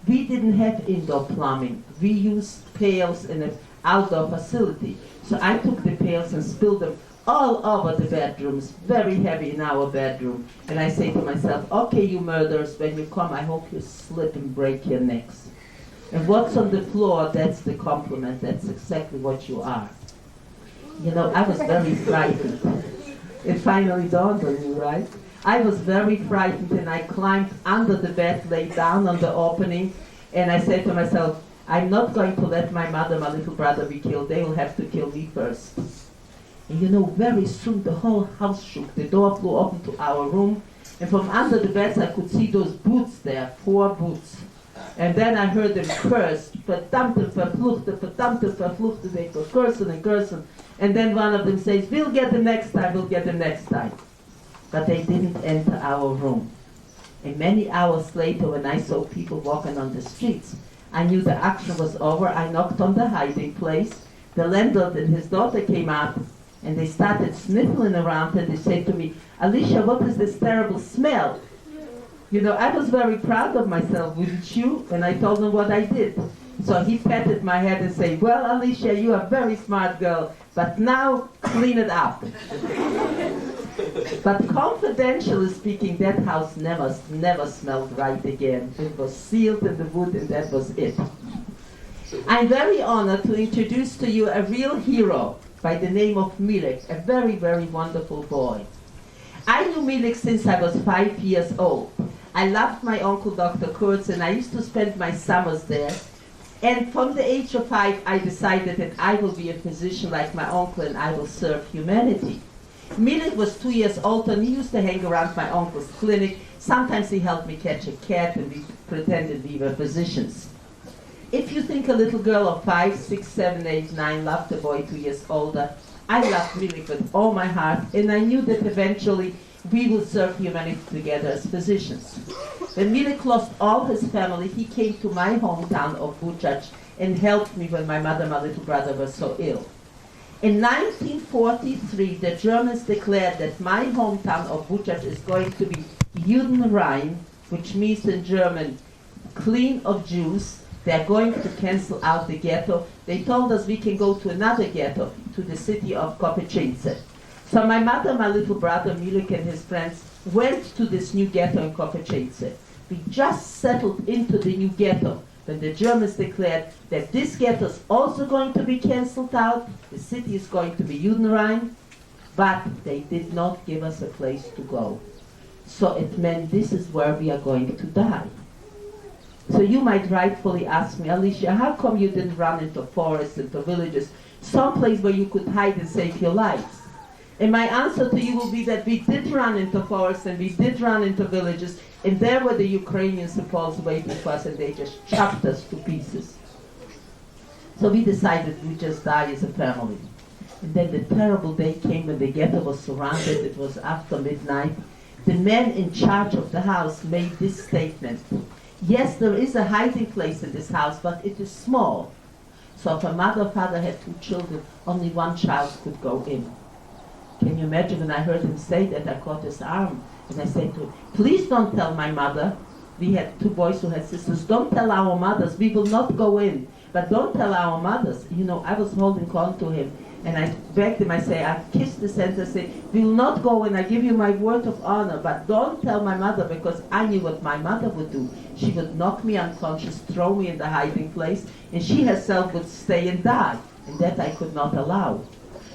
We didn't have indoor plumbing. We used pails in an outdoor facility. So I took the pails and spilled them all over the bedrooms, very heavy in our bedroom. And I say to myself, okay, you murderers, when you come, I hope you slip and break your necks. And what's on the floor, that's the compliment. That's exactly what you are. You know, I was very frightened. It finally dawned on you, right? I was very frightened, and I climbed under the bed, lay down on the opening, and I said to myself, I'm not going to let my mother, my little brother be killed. They will have to kill me first. And you know, very soon the whole house shook. The door flew open to our room, and from under the beds I could see those boots there, 4 boots. And then I heard them curse, verdammte, verfluchte, verdammte, verfluchte. They were cursing and cursing. And then one of them says, we'll get them next time, we'll get them next time. But they didn't enter our room. And many hours later, when I saw people walking on the streets, I knew the action was over. I knocked on the hiding place. The landlord and his daughter came out, and they started sniffling around, and they said to me, Alicia, what is this terrible smell? You know, I was very proud of myself, wouldn't you? And I told him what I did. So he patted my head and said, well, Alicia, you are a very smart girl, but now clean it up. But confidentially speaking, that house never smelled right again. It was sealed in the wood, and that was it. I'm very honored to introduce to you a real hero by the name of Milek, a very, very wonderful boy. I knew Milek since I was 5 years old. I loved my uncle, Dr. Kurtz, and I used to spend my summers there. And from the age of 5, I decided that I will be a physician like my uncle, and I will serve humanity. Milek was 2 years old, and he used to hang around my uncle's clinic. Sometimes he helped me catch a cat, and we pretended we were physicians. If you think a little girl of 5, 6, 7, 8, 9 loved a boy 2 years older, I loved Milek with all my heart, and I knew that eventually we will serve humanity together as physicians. When Milek lost all his family, he came to my hometown of Buchac and helped me when my mother and my little brother were so ill. In 1943, the Germans declared that my hometown of Buchac is going to be Judenrein, which means in German, clean of Jews. They're going to cancel out the ghetto. They told us we can go to another ghetto, to the city of Kopečince. So my mother, my little brother, Milek, and his friends went to this new ghetto in Kopečince. We just settled into the new ghetto when the Germans declared that this ghetto is also going to be cancelled out, the city is going to be Judenrein, but they did not give us a place to go. So it meant this is where we are going to die. So you might rightfully ask me, Alicia, how come you didn't run into forests, into villages, someplace where you could hide and save your lives? And my answer to you will be that we did run into forests and we did run into villages, and there were the Ukrainians supposed waiting for us, and they just chopped us to pieces. So we decided we'd just die as a family. And then the terrible day came when the ghetto was surrounded. It was after midnight. The man in charge of the house made this statement. Yes, there is a hiding place in this house, but it is small. So if a mother or father had 2 children, only 1 child could go in. Can you imagine when I heard him say that, I caught his arm and I said to him, please don't tell my mother. We had 2 boys who had sisters. Don't tell our mothers. We will not go in. But don't tell our mothers. You know, I was holding on to him and I begged him. I say, I kissed his hands. I say, we will not go in. I give you my word of honor. But don't tell my mother, because I knew what my mother would do. She would knock me unconscious, throw me in the hiding place, and she herself would stay and die. And that I could not allow.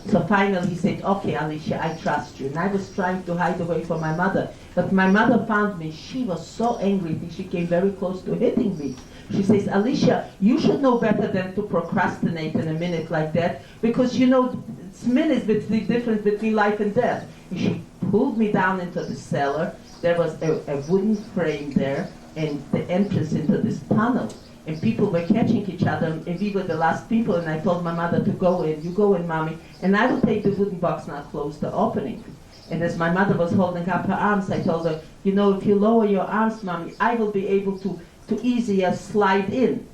So finally he said, okay, Alicia, I trust you. And I was trying to hide away from my mother. But my mother found me. She was so angry. She came very close to hitting me. She says, Alicia, you should know better than to procrastinate in a minute like that, because you know, it's minutes with the difference between life and death. And she pulled me down into the cellar. There was a wooden frame there and the entrance into this tunnel. And people were catching each other, and we were the last people, and I told my mother to go in. You go in, Mommy, and I will take the wooden box and I'll close the opening. And as my mother was holding up her arms, I told her, you know, if you lower your arms, Mommy, I will be able to to easier slide in.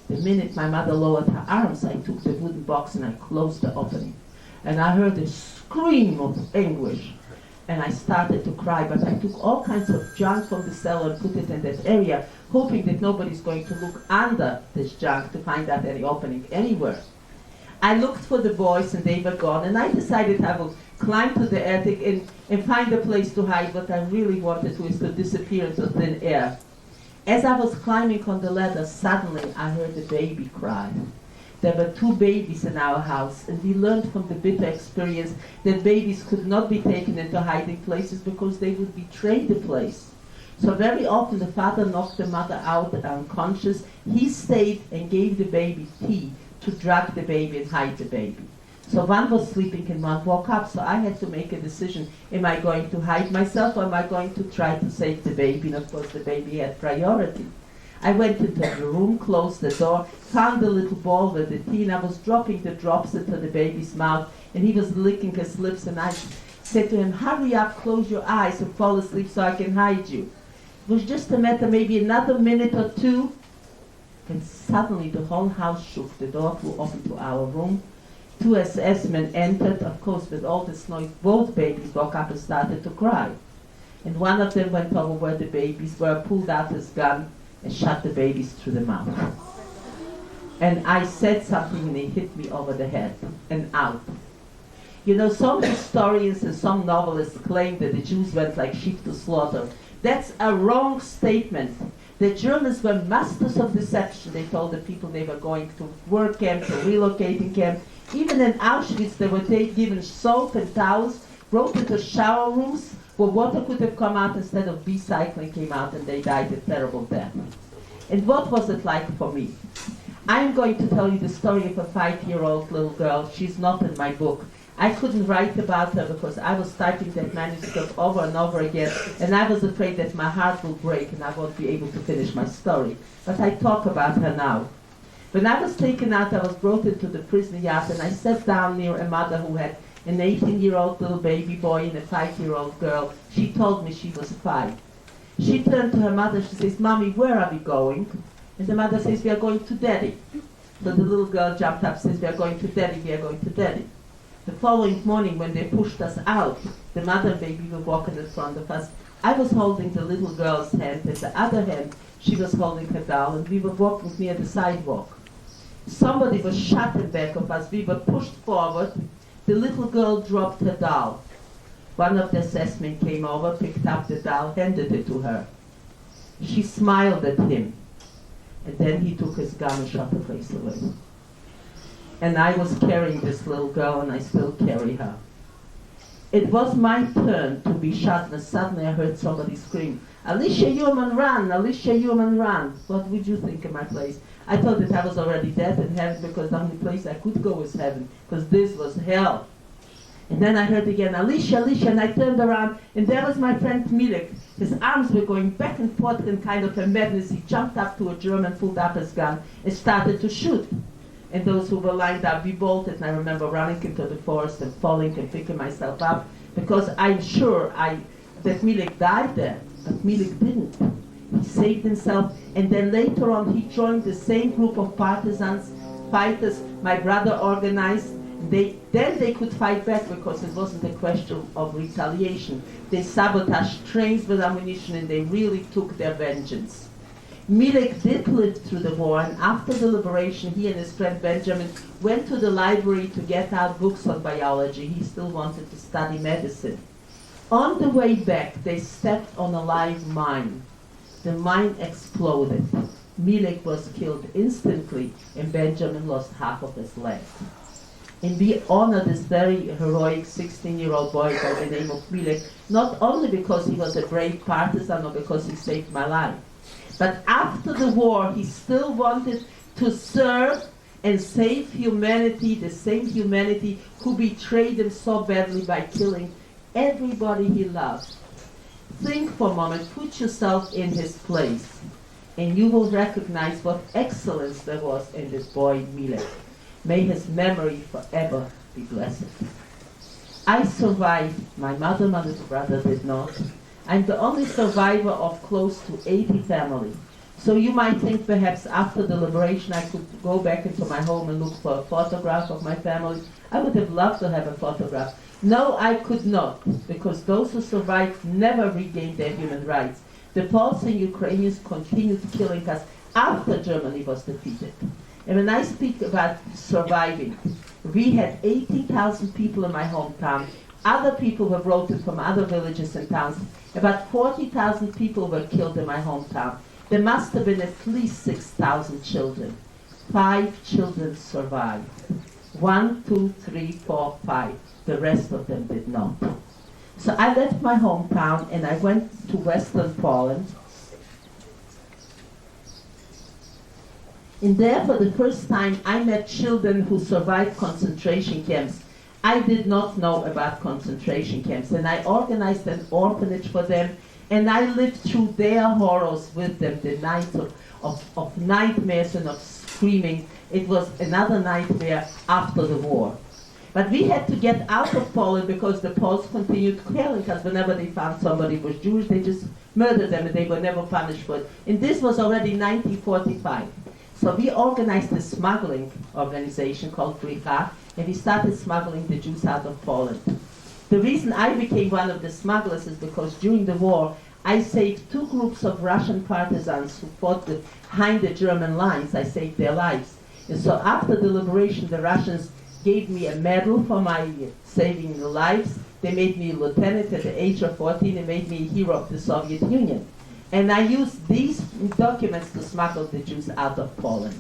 The minute my mother lowered her arms, I took the wooden box and I closed the opening. And I heard a scream of anguish. And I started to cry, but I took all kinds of junk from the cellar and put it in that area, hoping that nobody's going to look under this junk to find out any opening anywhere. I looked for the boys and they were gone, and I decided I would climb to the attic and find a place to hide. What I really wanted to is to disappear into thin air. As I was climbing on the ladder, suddenly I heard a baby cry. There were 2 babies in our house, and we learned from the bitter experience that babies could not be taken into hiding places because they would betray the place. So very often the father knocked the mother out unconscious. He stayed and gave the baby tea to drug the baby and hide the baby. So one was sleeping and one woke up, so I had to make a decision. Am I going to hide myself, or am I going to try to save the baby? And of course the baby had priority. I went into the room, closed the door, found the little ball with the tea, and I was dropping the drops into the baby's mouth, and he was licking his lips, and I said to him, hurry up, close your eyes and fall asleep so I can hide you. It was just a matter, maybe another minute or two, and suddenly the whole house shook. The door flew open to our room. 2 SS men entered, of course, with all this noise. Both babies woke up and started to cry. And one of them went over where the babies were, pulled out his gun, and shot the babies through the mouth. And I said something, and he hit me over the head and out. You know, some historians and some novelists claim that the Jews went like sheep to slaughter. That's a wrong statement. The Germans were masters of deception. They told the people they were going to work camp, to relocating camp. Even in Auschwitz, they were given soap and towels, brought into shower rooms where water could have come out instead of recycling came out, and they died a terrible death. And what was it like for me? I'm going to tell you the story of a 5-year-old little girl. She's not in my book. I couldn't write about her because I was typing that manuscript over and over again, and I was afraid that my heart will break and I won't be able to finish my story. But I talk about her now. When I was taken out, I was brought into the prison yard, and I sat down near a mother who had an 18-year-old little baby boy and a 5-year-old girl. She told me she was 5. She turned to her mother, she says, Mommy, where are we going? And the mother says, we are going to Daddy. So the little girl jumped up and says, we are going to Daddy, we are going to Daddy. The following morning, when they pushed us out, the mother and baby were walking in front of us. I was holding the little girl's hand, and the other hand, she was holding her doll, and we were walking near the sidewalk. Somebody was shot in back of us. We were pushed forward. The little girl dropped her doll. One of the assessmen came over, picked up the doll, handed it to her. She smiled at him, and then he took his gun and shot her face away. And I was carrying this little girl, and I still carry her. It was my turn to be shot, and suddenly I heard somebody scream, Alicia Appleman, run! Alicia Appleman, run! What would you think of my place? I thought that I was already dead in heaven, because the only place I could go was heaven, because this was hell. And then I heard again, Alicia, Alicia, and I turned around, and there was my friend Milek. His arms were going back and forth in kind of a madness. He jumped up to a German, pulled up his gun, and started to shoot. And those who were lined up, we bolted, and I remember running into the forest and falling and picking myself up, because I'm sure that Milek died there, but Milek didn't. He saved himself, and then later on he joined the same group of partisans, fighters my brother organized. Then they could fight back, because it wasn't a question of retaliation. They sabotaged trains with ammunition, and they really took their vengeance. Milek did live through the war, and after the liberation, he and his friend Benjamin went to the library to get out books on biology. He still wanted to study medicine. On the way back, they stepped on a live mine. The mine exploded. Milek was killed instantly, and Benjamin lost half of his leg. And we honor this very heroic 16-year-old boy by the name of Milek, not only because he was a brave partisan or because he saved my life, but after the war, he still wanted to serve and save humanity, the same humanity who betrayed him so badly by killing everybody he loved. Think for a moment, put yourself in his place, and you will recognize what excellence there was in this boy, Milek. May his memory forever be blessed. I survived. My mother, my little brother did not. I'm the only survivor of close to 80 families. So you might think perhaps after the liberation I could go back into my home and look for a photograph of my family. I would have loved to have a photograph. No, I could not, because those who survived never regained their human rights. The Poles and Ukrainians continued killing us after Germany was defeated. And when I speak about surviving, we had 18,000 people in my hometown. Other people were brought in from other villages and towns. About 40,000 people were killed in my hometown. There must have been at least 6,000 children. 5 children survived. 1, 2, 3, 4, 5. The rest of them did not. So I left my hometown and I went to Western Poland. And there, for the first time, I met children who survived concentration camps. I did not know about concentration camps, and I organized an orphanage for them, and I lived through their horrors with them, the nights of nightmares and of screaming. It was another nightmare after the war. But we had to get out of Poland because the Poles continued killing us. Whenever they found somebody was Jewish, they just murdered them, and they were never punished for it. And this was already 1945. So we organized a smuggling organization called Bricha, and we started smuggling the Jews out of Poland. The reason I became one of the smugglers is because during the war, I saved 2 groups of Russian partisans who fought behind the German lines. I saved their lives. And so after the liberation, the Russians gave me a medal for my saving the lives. They made me a lieutenant at the age of 14 and made me a hero of the Soviet Union. And I used these documents to smuggle the Jews out of Poland.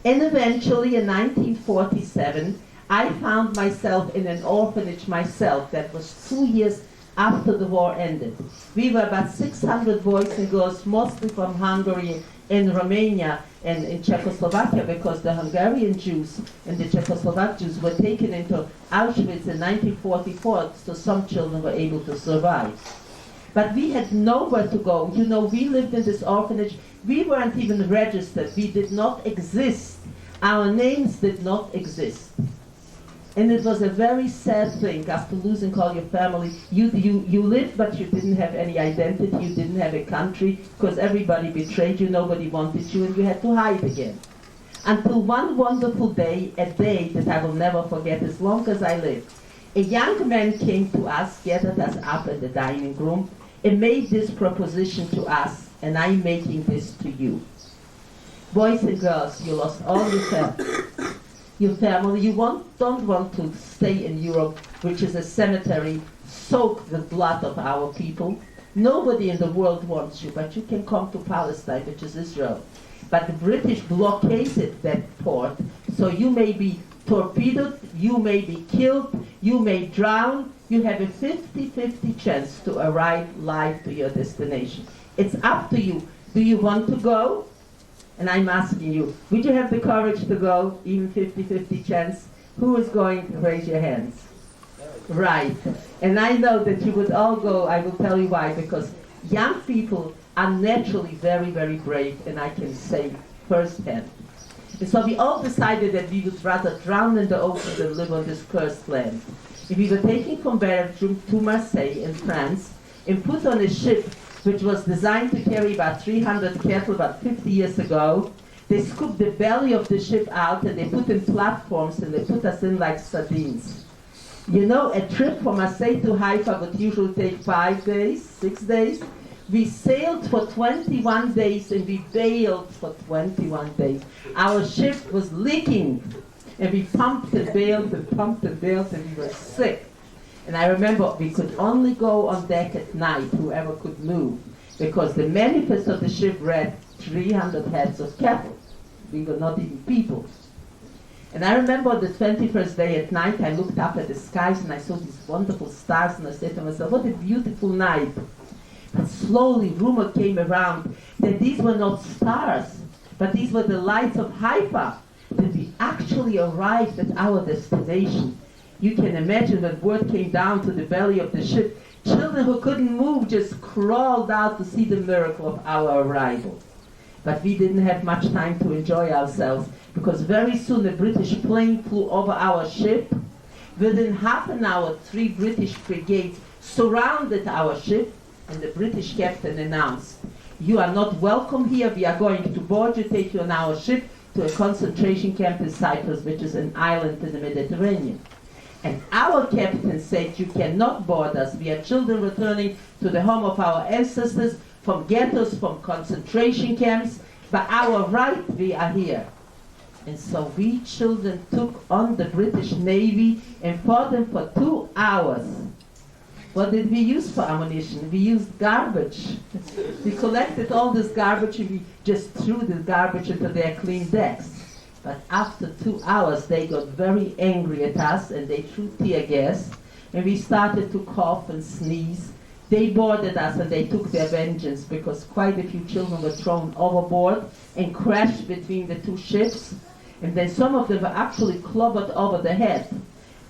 And eventually, in 1947, I found myself in an orphanage myself. That was 2 years after the war ended. We were about 600 boys and girls, mostly from Hungary and Romania and in Czechoslovakia, because the Hungarian Jews and the Czechoslovak Jews were taken into Auschwitz in 1944, so some children were able to survive. But we had nowhere to go. You know, we lived in this orphanage. We weren't even registered. We did not exist. Our names did not exist. And it was a very sad thing after losing all your family. You lived, but you didn't have any identity. You didn't have a country because everybody betrayed you. Nobody wanted you, and you had to hide again. Until one wonderful day, a day that I will never forget as long as I live. A young man came to us, gathered us up in the dining room, and made this proposition to us, and I'm making this to you. Boys and girls, you lost all your family. You don't want to stay in Europe, which is a cemetery soaked with blood of our people. Nobody in the world wants you, but you can come to Palestine, which is Israel. But the British blockaded that port, so you may be torpedoed, you may be killed, you may drown. You have a 50-50 chance to arrive live to your destination. It's up to you. Do you want to go? And I'm asking you, would you have the courage to go, even 50-50 chance? Who is going to raise your hands? Right. And I know that you would all go. I will tell you why. Because young people are naturally very, very brave, and I can say firsthand. And so we all decided that we would rather drown in the ocean than live on this cursed land. If we were taken from Belgium to Marseille in France and put on a ship which was designed to carry about 300 cattle about 50 years ago, they scooped the belly of the ship out and they put in platforms and they put us in like sardines. You know, a trip from Marseille to Haifa would usually take 5 days, 6 days. We sailed for 21 days and we bailed for 21 days. Our ship was leaking. And we pumped and bailed and pumped and bailed, and we were sick. And I remember we could only go on deck at night, whoever could move, because the manifest of the ship read 300 heads of cattle. We were not even people. And I remember the 21st day at night, I looked up at the skies and I saw these wonderful stars, and I said to myself, what a beautiful night. But slowly rumor came around that these were not stars, but these were the lights of Haifa. That we actually arrived at our destination. You can imagine when word came down to the belly of the ship, children who couldn't move just crawled out to see the miracle of our arrival. But we didn't have much time to enjoy ourselves, because very soon a British plane flew over our ship. Within half an hour, 3 British brigades surrounded our ship, and the British captain announced, You are not welcome here. We are going to board you, take you on our ship to a concentration camp in Cyprus, which is an island in the Mediterranean. And our captain said, you cannot board us. We are children returning to the home of our ancestors, from ghettos, from concentration camps. By our right, we are here. And so we children took on the British Navy and fought them for 2 hours. What did we use for ammunition? We used garbage. We collected all this garbage and we just threw the garbage into their clean decks. But after 2 hours, they got very angry at us and they threw tear gas. And we started to cough and sneeze. They boarded us and they took their vengeance because quite a few children were thrown overboard and crashed between the two ships. And then some of them were actually clobbered over the head.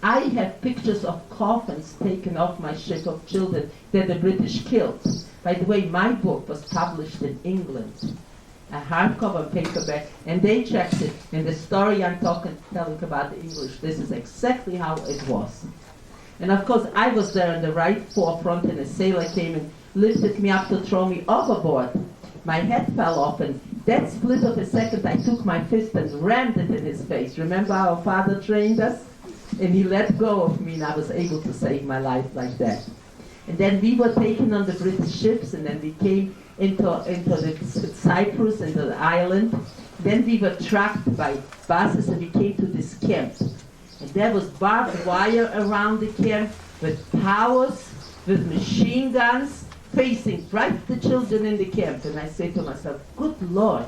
I have pictures of coffins taken off my ship of children that the British killed. By the way, my book was published in England, a hardcover paperback, and they checked it. And the story I'm telling about the English, this is exactly how it was. And of course, I was there in the right forefront, and a sailor came and lifted me up to throw me overboard. My head fell off, and that split of a second, I took my fist and rammed it in his face. Remember our father trained us? And he let go of me, and I was able to save my life like that. And then we were taken on the British ships, and then we came into the Cyprus, into the island. Then we were tracked by buses, and we came to this camp. And there was barbed wire around the camp, with towers, with machine guns, facing right the children in the camp. And I say to myself, good Lord,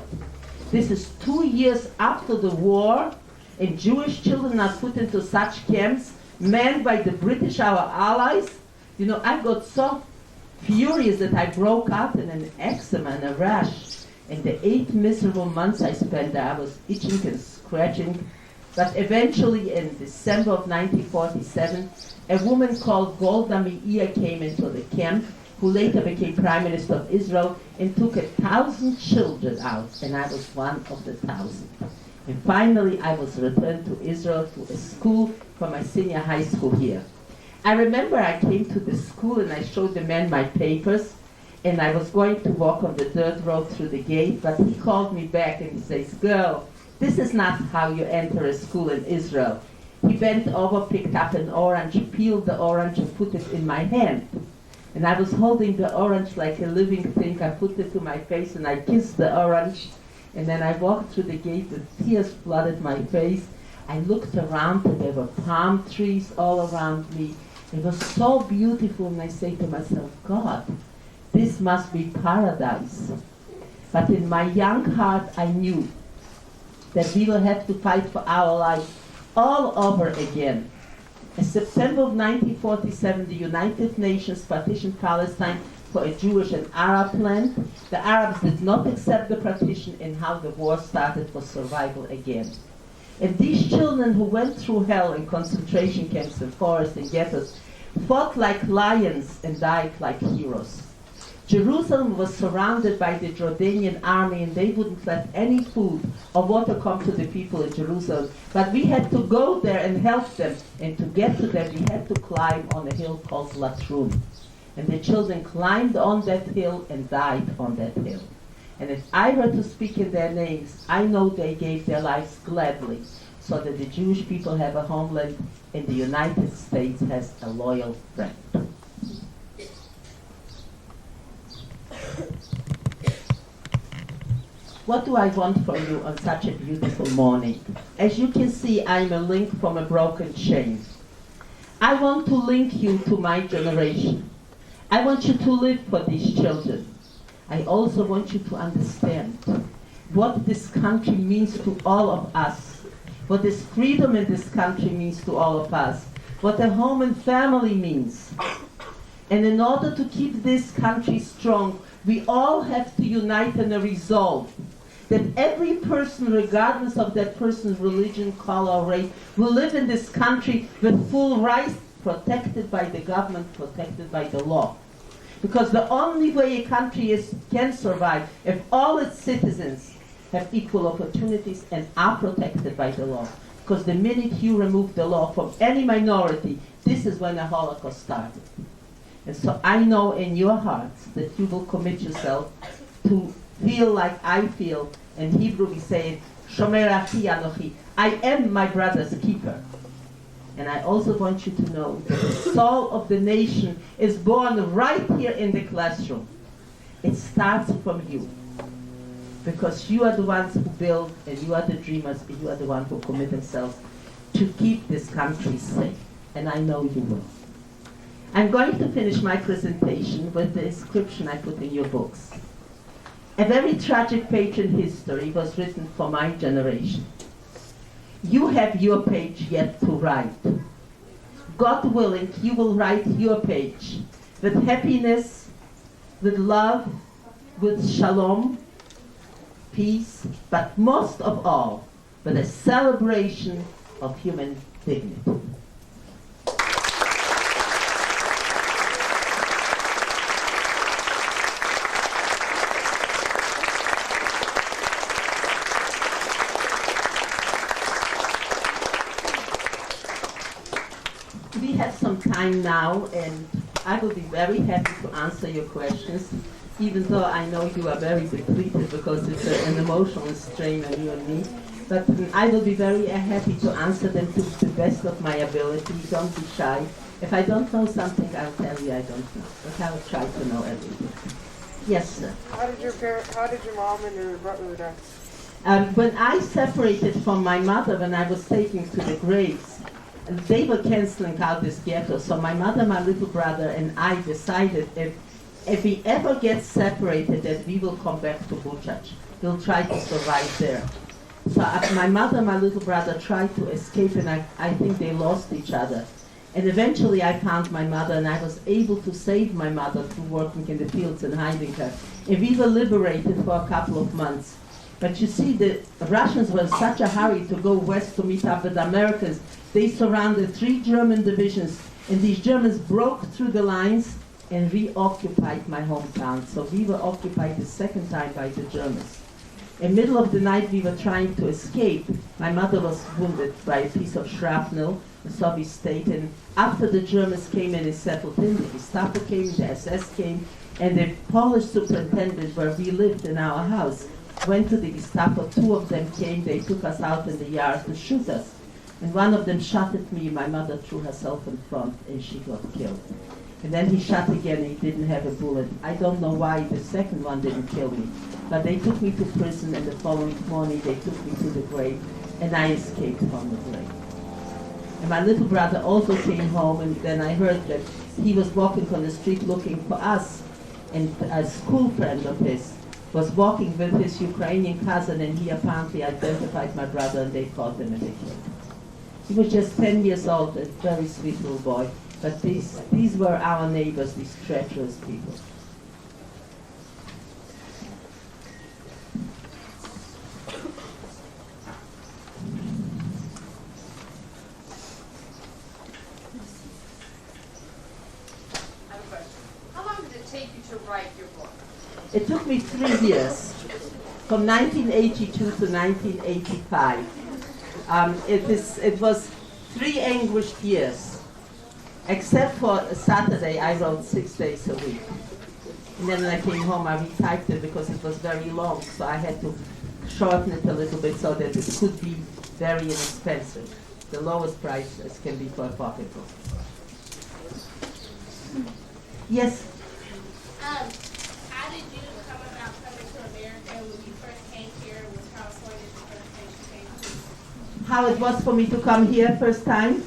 this is 2 years after the war, and Jewish children are put into such camps, manned by the British, our allies. You know, I got so furious that I broke out in an eczema and a rash. In the 8 miserable months I spent there, I was itching and scratching. But eventually, in December of 1947, a woman called Golda Meir came into the camp, who later became Prime Minister of Israel, and took 1,000 children out, and I was one of the 1,000. And finally, I was returned to Israel to a school for my senior high school here. I remember I came to the school and I showed the man my papers, and I was going to walk on the dirt road through the gate, but he called me back and he says, girl, this is not how you enter a school in Israel. He bent over, picked up an orange, peeled the orange and put it in my hand. And I was holding the orange like a living thing. I put it to my face and I kissed the orange. And then I walked through the gate with tears flooded my face. I looked around and there were palm trees all around me. It was so beautiful, and I say to myself, God, this must be paradise. But in my young heart I knew that we will have to fight for our lives all over again. In September of 1947, the United Nations partitioned Palestine for a Jewish and Arab land. The Arabs did not accept the partition, and how the war started for survival again. And these children who went through hell in concentration camps and forests and ghettos fought like lions and died like heroes. Jerusalem was surrounded by the Jordanian army, and they wouldn't let any food or water come to the people in Jerusalem. But we had to go there and help them, and to get to them we had to climb on a hill called Latrum. And the children climbed on that hill and died on that hill. And if I were to speak in their names, I know they gave their lives gladly, so that the Jewish people have a homeland and the United States has a loyal friend. What do I want from you on such a beautiful morning? As you can see, I'm a link from a broken chain. I want to link you to my generation. I want you to live for these children. I also want you to understand what this country means to all of us, what this freedom in this country means to all of us, what a home and family means. And in order to keep this country strong, we all have to unite in a resolve that every person, regardless of that person's religion, color, or race, will live in this country with full rights, protected by the government, protected by the law. Because the only way a country can survive if all its citizens have equal opportunities and are protected by the law. Because the minute you remove the law from any minority, this is when the Holocaust started. And so I know in your hearts that you will commit yourself to feel like I feel. In Hebrew we say, Shomer Achi Anochi. I am my brother's keeper. And I also want you to know that the soul of the nation is born right here in the classroom. It starts from you. Because you are the ones who build, and you are the dreamers, and you are the ones who commit themselves to keep this country safe. And I know you will. I'm going to finish my presentation with the inscription I put in your books. A very tragic page in history was written for my generation. You have your page yet to write. God willing, you will write your page with happiness, with love, with shalom, peace, but most of all, with a celebration of human dignity. We have some time now, and I will be very happy to answer your questions, even though I know you are very depleted because it's an emotional strain on you and me. But I will be very happy to answer them to the best of my ability. Don't be shy. If I don't know something, I'll tell you I don't know. But I will try to know everything. Yes, sir. How did your mom and your brother die? When I separated from my mother, when I was taken to the graves, they were canceling out this ghetto. So my mother, my little brother, and I decided if we ever get separated, that we will come back to Buchach. We'll try to survive there. So my mother and my little brother tried to escape, and I think they lost each other. And eventually I found my mother, and I was able to save my mother through working in the fields and hiding her. And we were liberated for a couple of months. But you see, the Russians were in such a hurry to go west to meet up with the Americans. They surrounded 3 German divisions, and these Germans broke through the lines and reoccupied my hometown. So we were occupied the second time by the Germans. In the middle of the night, we were trying to escape. My mother was wounded by a piece of shrapnel, so we stayed. And after the Germans came in and settled in, the Gestapo came, the SS came, and the Polish superintendent where we lived in our house went to the Gestapo. 2 of them came, they took us out in the yard to shoot us. And one of them shot at me. My mother threw herself in front, and she got killed. And then he shot again, and he didn't have a bullet. I don't know why the second one didn't kill me. But they took me to prison, and the following morning they took me to the grave, and I escaped from the grave. And my little brother also came home, and then I heard that he was walking on the street looking for us, and a school friend of his was walking with his Ukrainian cousin, and he apparently identified my brother, and they caught him and they killed him. He was just 10 years old, a very sweet little boy, but these were our neighbors, these treacherous people. I have a question. How long did it take you to write your book? It took me 3 years, from 1982 to 1985. It was 3 anguished years. Except for a Saturday, I wrote 6 days a week. And then when I came home, I retyped it because it was very long, so I had to shorten it a little bit so that it could be very inexpensive. The lowest price as can be for a pocketbook. Yes? How did you come about coming to America when you first came here? Was California the first place you came to? How it was for me to come here first time?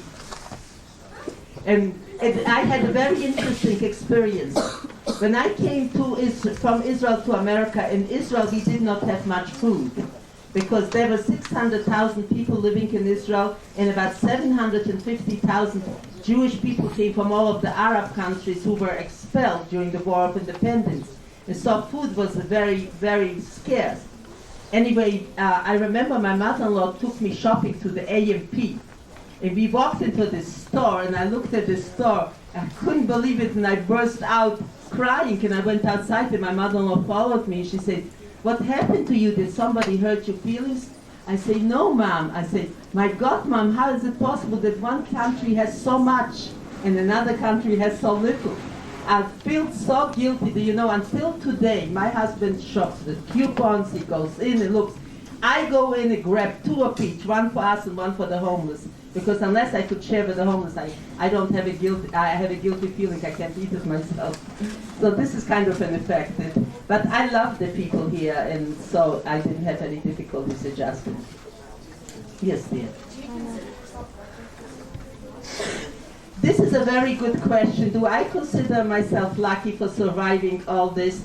I had a very interesting experience. When I came from Israel to America, in Israel we did not have much food because there were 600,000 people living in Israel, and about 750,000 Jewish people came from all of the Arab countries who were expelled during the War of Independence. And so food was very, very scarce. Anyway, I remember my mother-in-law took me shopping to the A&P. And we walked into this store, and I looked at the store, and I couldn't believe it, and I burst out crying, and I went outside, and my mother-in-law followed me, and she said, "What happened to you? Did somebody hurt your feelings?" I said, "No, Mom." I said, "My God, Mom, how is it possible that one country has so much, and another country has so little?" I feel so guilty, do you know, until today, my husband shops with coupons, he goes in and looks. I go in and grab 2 of each, one for us and one for the homeless. Because unless I could share with the homeless, I don't have a guilt. I have a guilty feeling I can't eat it myself. So this is kind of an effect. But I love the people here, and so I didn't have any difficulties adjusting. Yes, dear. This is a very good question. Do I consider myself lucky for surviving all this?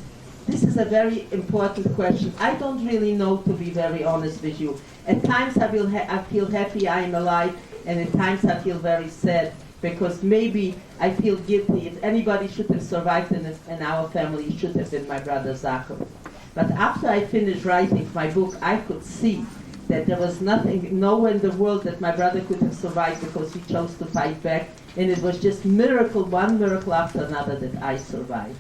This is a very important question. I don't really know, to be very honest with you. At times I feel happy I am alive, and at times I feel very sad, because maybe I feel guilty. If anybody should have survived in our family, it should have been my brother Zachary. But after I finished writing my book, I could see that there was nowhere in the world that my brother could have survived, because he chose to fight back, and it was just miracle, one miracle after another, that I survived.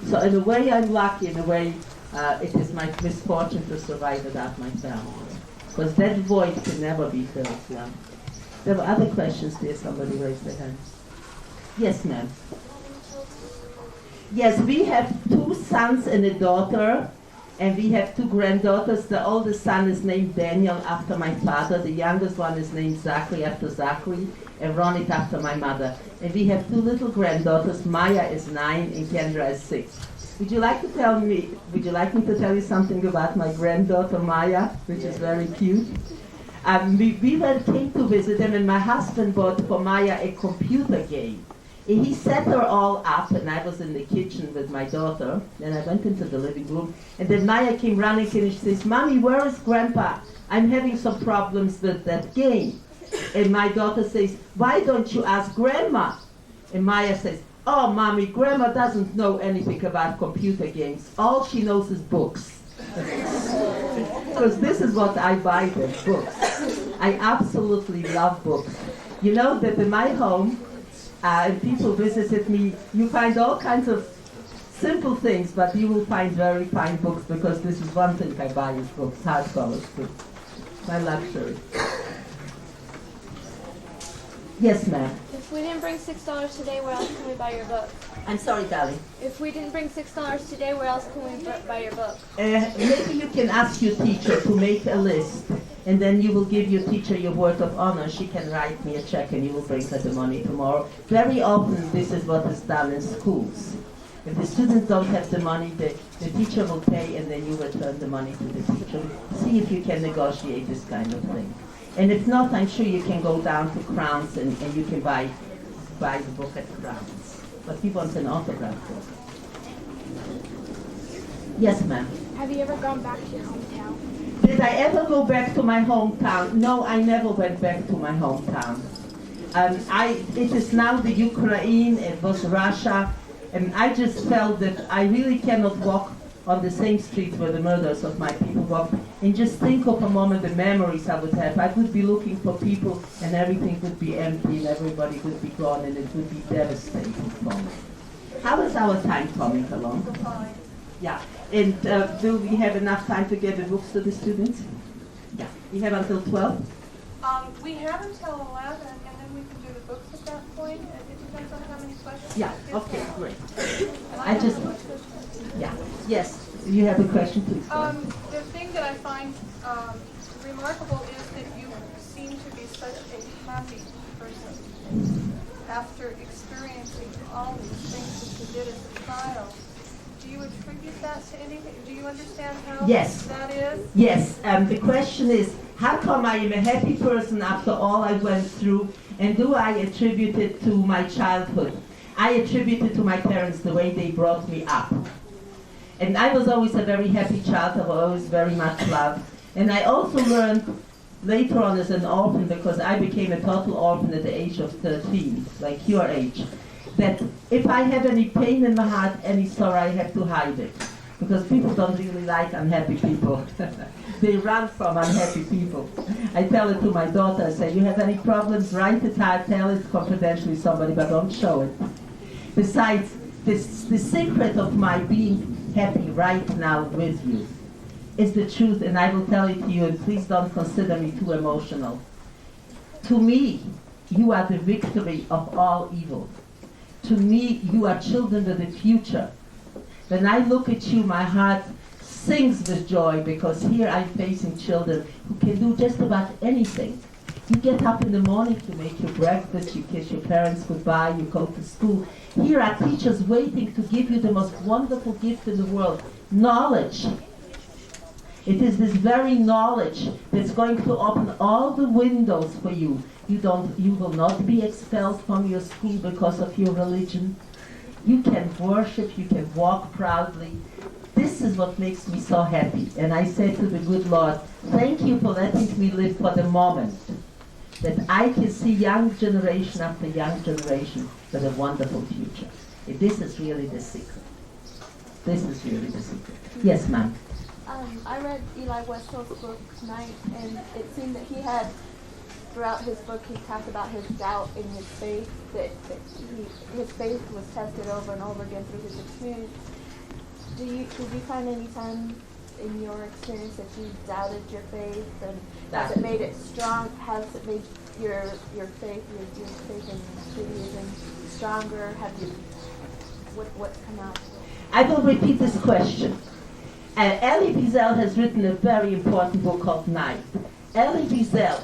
So in a way I'm lucky, in a way it is my misfortune to survive without my family. Because that void can never be filled. Yeah. There were other questions there, somebody raised their hand. Yes, ma'am. Yes, we have 2 sons and a daughter, and we have 2 granddaughters. The oldest son is named Daniel after my father, the youngest one is named Zachary after Zachary, and Ronit after my mother. And we have 2 little granddaughters. Maya is 9 and Kendra is 6. Would you like me to tell you something about my granddaughter Maya, which is very cute? We came to visit them, and my husband bought for Maya a computer game. And he set her all up, and I was in the kitchen with my daughter, and I went into the living room, and then Maya came running in and she says, "Mommy, where is Grandpa? I'm having some problems with that game." And my daughter says, "Why don't you ask Grandma?" And Maya says, "Oh, Mommy, Grandma doesn't know anything about computer games. All she knows is books." Because this is what I buy them, books. I absolutely love books. You know that in my home, if people visited me, you find all kinds of simple things, but you will find very fine books, because this is one thing I buy is books, hardcovers too. My luxury. Yes, ma'am. If we didn't bring $6 today, where else can we buy your book? I'm sorry, darling. If we didn't bring $6 today, where else can we buy your book? Maybe you can ask your teacher to make a list, and then you will give your teacher your word of honor. She can write me a check, and you will bring her the money tomorrow. Very often, this is what is done in schools. If the students don't have the money, the teacher will pay, and then you return the money to the teacher. See if you can negotiate this kind of thing. And if not, I'm sure you can go down to Crowns and you can buy the book at Crowns. But he wants an autograph book. Yes, ma'am. Have you ever gone back to your hometown? Did I ever go back to my hometown? No, I never went back to my hometown. It is now the Ukraine, it was Russia, and I just felt that I really cannot walk on the same streets where the murders of my people walked, and just think of a moment the memories I would have. I would be looking for people, and everything would be empty, and everybody would be gone, and it would be devastating for me. How is our time coming along? Yeah, and do we have enough time to get the books to the students? Yeah, we have until 12? We have until 11, and then we can do the books at that point. It depends on how many questions. Yeah, okay, great. I just, yeah, yes, you have a question, please. The thing that I find remarkable is that you seem to be such a happy person after experiencing all these things that you did as a child. Do you attribute that to anything? Do you understand how that is? Yes, the question is, how come I am a happy person after all I went through, and do I attribute it to my childhood? I attribute it to my parents, the way they brought me up. And I was always a very happy child, I was always very much loved. And I also learned later on as an orphan, because I became a total orphan at the age of 13, like your age, that if I have any pain in my heart, any sorrow, I have to hide it. Because people don't really like unhappy people. They run from unhappy people. I tell it to my daughter, I say, you have any problems, write it out, tell it confidentially to somebody, but don't show it. Besides, the secret of my being happy right now with you is the truth, and I will tell it to you, and please don't consider me too emotional. To me, you are the victory of all evil. to me, you are children of the future. When I look at you, my heart sings with joy because here I'm facing children who can do just about anything. You get up in the morning, you make your breakfast, you kiss your parents goodbye, you go to school. Here are teachers waiting to give you the most wonderful gift in the world, knowledge. It is this very knowledge that's going to open all the windows for you. You will not be expelled from your school because of your religion. You can worship, you can walk proudly. This is what makes me so happy. And I said to the good Lord, thank you for letting me live for the moment, that I can see young generation after young generation with a wonderful future. And this is really the secret. This is really the secret. Yes, ma'am. I read Eli Westfield's book tonight, and it seemed that he had, throughout his book, he talked about his doubt in his faith, his faith was tested over and over again through his experience. Did you find any time in your experience that you doubted your faith, and has it made it strong? Has it made your faith in Judaism stronger? Have you what's come out? I will repeat this question. Elie Wiesel has written a very important book called Night. Elie Wiesel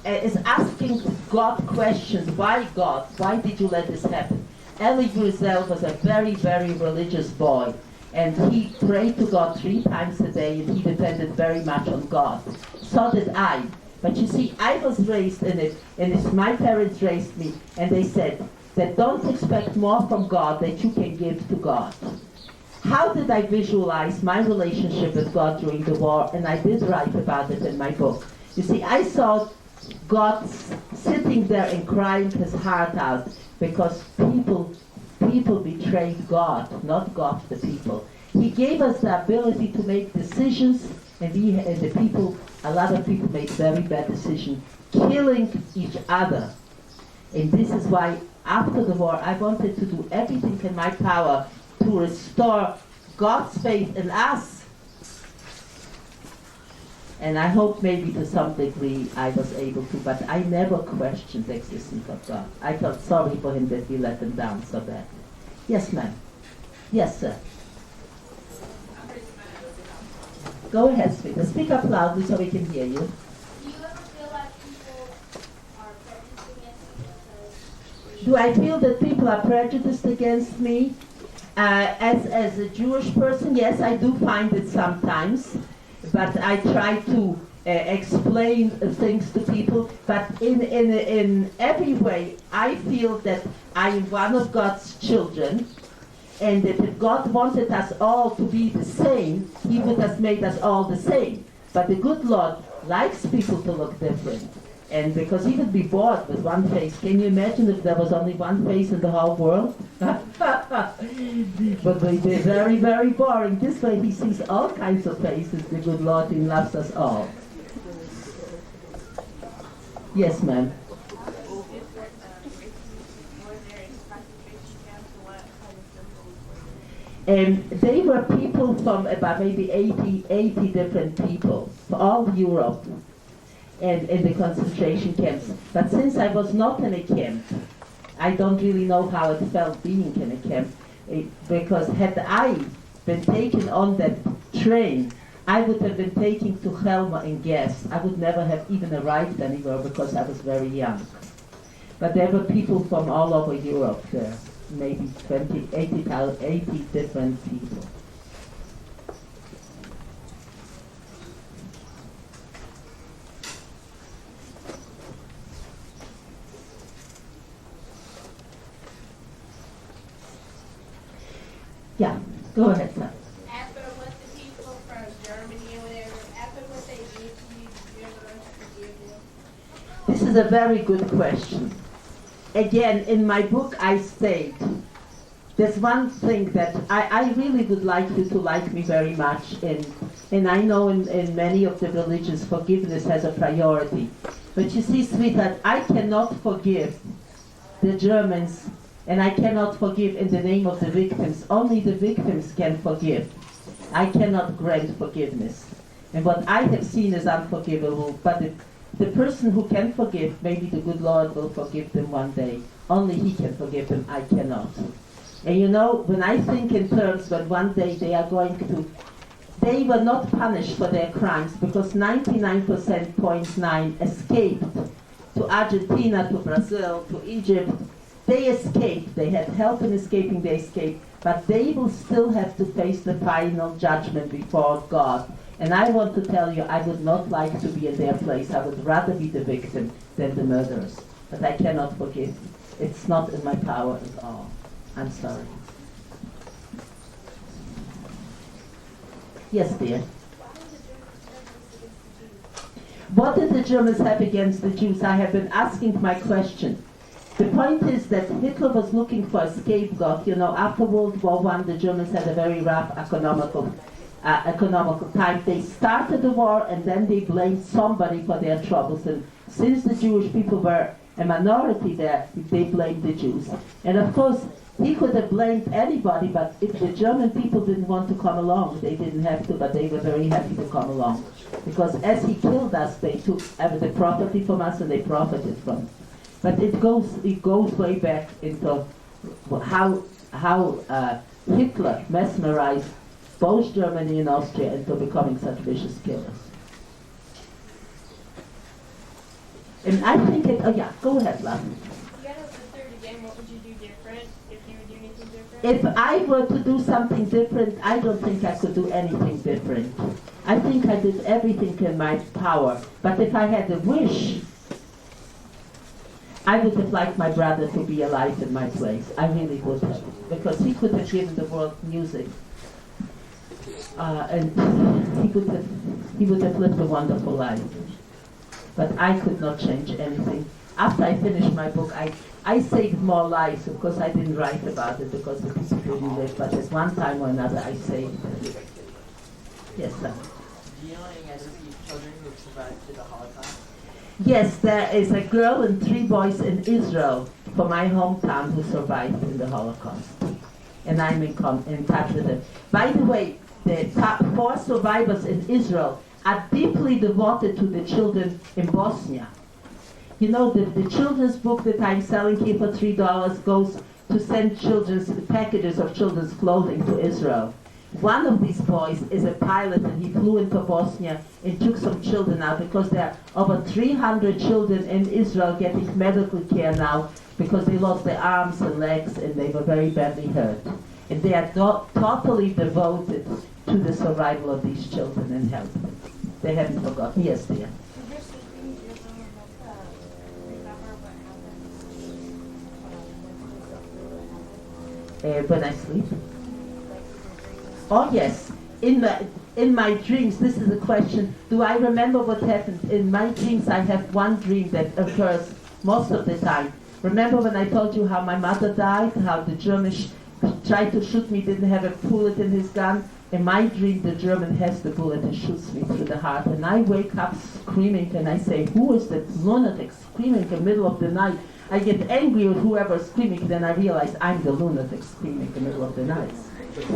is asking God questions. Why God? Why did you let this happen? Elie Wiesel was a very, very religious boy, and he prayed to God 3 times a day, and he depended very much on God. So did I. But you see, I was raised in it, and it's my parents raised me, and they said that don't expect more from God than you can give to God. How did I visualize my relationship with God during the war? And I did write about it in my book. You see, I saw God sitting there and crying his heart out because people betrayed God, not God the people. He gave us the ability to make decisions, and a lot of people made very bad decisions, killing each other. And this is why after the war I wanted to do everything in my power to restore God's faith in us. And I hope maybe to some degree I was able to, but I never questioned the existence of God. I felt sorry for him that we let him down so bad. Yes, ma'am. Yes, sir. Go ahead, speaker. Speak up loudly so we can hear you. Do you ever feel like people are prejudiced against you? Do I feel that people are prejudiced against me? As a Jewish person, yes, I do find it sometimes, but I try to explain things to people. But in every way, I feel that I am one of God's children, and that if God wanted us all to be the same, he would have made us all the same. But the good Lord likes people to look different. And because he would be bored with one face. Can you imagine if there was only one face in the whole world? But we'd be very, very boring. This way he sees all kinds of faces. The good Lord, he loves us all. Yes, ma'am. They were people from about maybe 80 different people, from all Europe. And in the concentration camps. But since I was not in a camp, I don't really know how it felt being in a camp. Because had I been taken on that train, I would have been taken to Helma in gas. I would never have even arrived anywhere because I was very young. But there were people from all over Europe there, maybe 80 different people. Yeah, go ahead, sir. After what the people from Germany or whatever, after what they did to you, did you ever forgive them? This is a very good question. Again, in my book I state, there's one thing that I really would like you to like me very much, and I know in many of the religions forgiveness has a priority. But you see, sweetheart, I cannot forgive the Germans, and I cannot forgive in the name of the victims. Only the victims can forgive. I cannot grant forgiveness. And what I have seen is unforgivable, but the person who can forgive, maybe the good Lord will forgive them one day. Only he can forgive him, I cannot. And you know, when I think in terms when one day they are going to, they were not punished for their crimes because 99.9% escaped to Argentina, to Brazil, to Egypt. They escaped. They had help in escaping, they escaped. But they will still have to face the final judgment before God. And I want to tell you, I would not like to be in their place. I would rather be the victim than the murderers. But I cannot forgive. It's not in my power at all. I'm sorry. Yes, dear. What did the Germans have against the Jews? I have been asking my question. The point is that Hitler was looking for a scapegoat. You know, after World War I, the Germans had a very rough economical time. They started the war and then they blamed somebody for their troubles. And since the Jewish people were a minority there, they blamed the Jews. And of course, he could have blamed anybody, but if the German people didn't want to come along, they didn't have to, but they were very happy to come along. Because as he killed us, they took the property from us and they profited from it. But it goes way back into how Hitler mesmerized both Germany and Austria into becoming such vicious killers. And I think it, oh yeah, go ahead, love. If you had us the third again, what would you do different? If you would do anything different? If I were to do something different, I don't think I could do anything different. I think I did everything in my power. But if I had a wish, I would have liked my brother to be alive in my place. I really would have. Because he could have given the world music. And he would have lived a wonderful life. But I could not change anything. After I finished my book, I saved more lives. Of course, I didn't write about it because the people didn't live. But at one time or another, I saved them. Yes, sir. Do you know any other children who survived to the Holocaust? Yes, there is a girl and 3 boys in Israel from my hometown who survived in the Holocaust. And I'm in touch with them. By the way, the top 4 survivors in Israel are deeply devoted to the children in Bosnia. You know, the children's book that I'm selling here for $3 goes to send packages of children's clothing to Israel. One of these boys is a pilot and he flew into Bosnia and took some children out because there are over 300 children in Israel getting medical care now because they lost their arms and legs and they were very badly hurt. And they are totally devoted to the survival of these children and help them. They haven't forgotten. Yes, dear. When I sleep? Oh yes, in my dreams, this is a question, do I remember what happened? In my dreams I have one dream that occurs most of the time. Remember when I told you how my mother died, how the German tried to shoot me, didn't have a bullet in his gun? In my dream the German has the bullet and shoots me through the heart. And I wake up screaming and I say, who is that lunatic screaming in the middle of the night? I get angry with whoever's screaming, then I realize I'm the lunatic screaming in the middle of the night.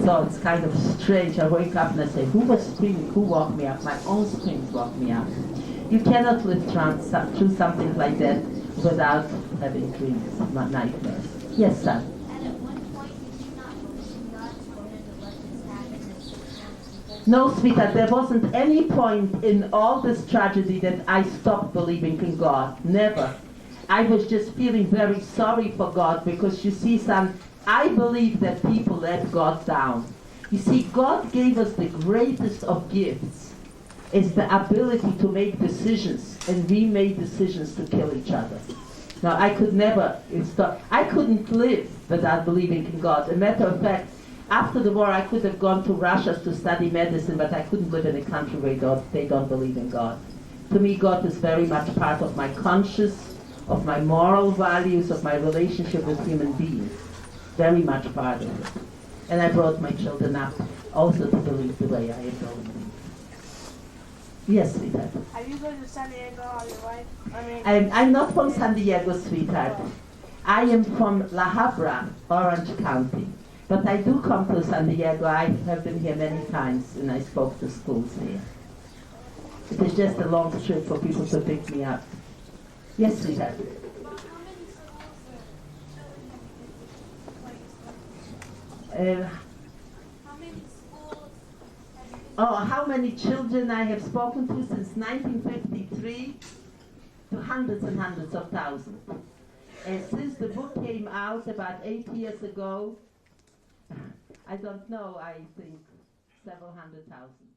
So it's kind of strange. I wake up and I say, who was screaming? Who woke me up? My own screams woke me up. You cannot live through something like that without having dreams, nightmares. Yes, son? And at one point, did you not believe in God when the legends happened? No, sweetheart, there wasn't any point in all this tragedy that I stopped believing in God. Never. I was just feeling very sorry for God because you see, son, I believe that people let God down. You see, God gave us the greatest of gifts, is the ability to make decisions, and we made decisions to kill each other. Now, I could never stop. I couldn't live without believing in God. A matter of fact, after the war, I could have gone to Russia to study medicine, but I couldn't live in a country where they don't believe in God. To me, God is very much part of my conscience, of my moral values, of my relationship with human beings. Very much part of it. And I brought my children up also to believe the way I am believing. Yes, sweetheart. Have you gone to San Diego all your life? I'm not from San Diego, sweetheart. I am from La Habra, Orange County. But I do come to San Diego. I have been here many times and I spoke to schools here. It is just a long trip for people to pick me up. Yes, sweetheart. How many schools have you visited? Oh, how many children I have spoken to since 1953? To hundreds and hundreds of thousands. And since the book came out about 8 years ago, I don't know, I think several hundred thousand.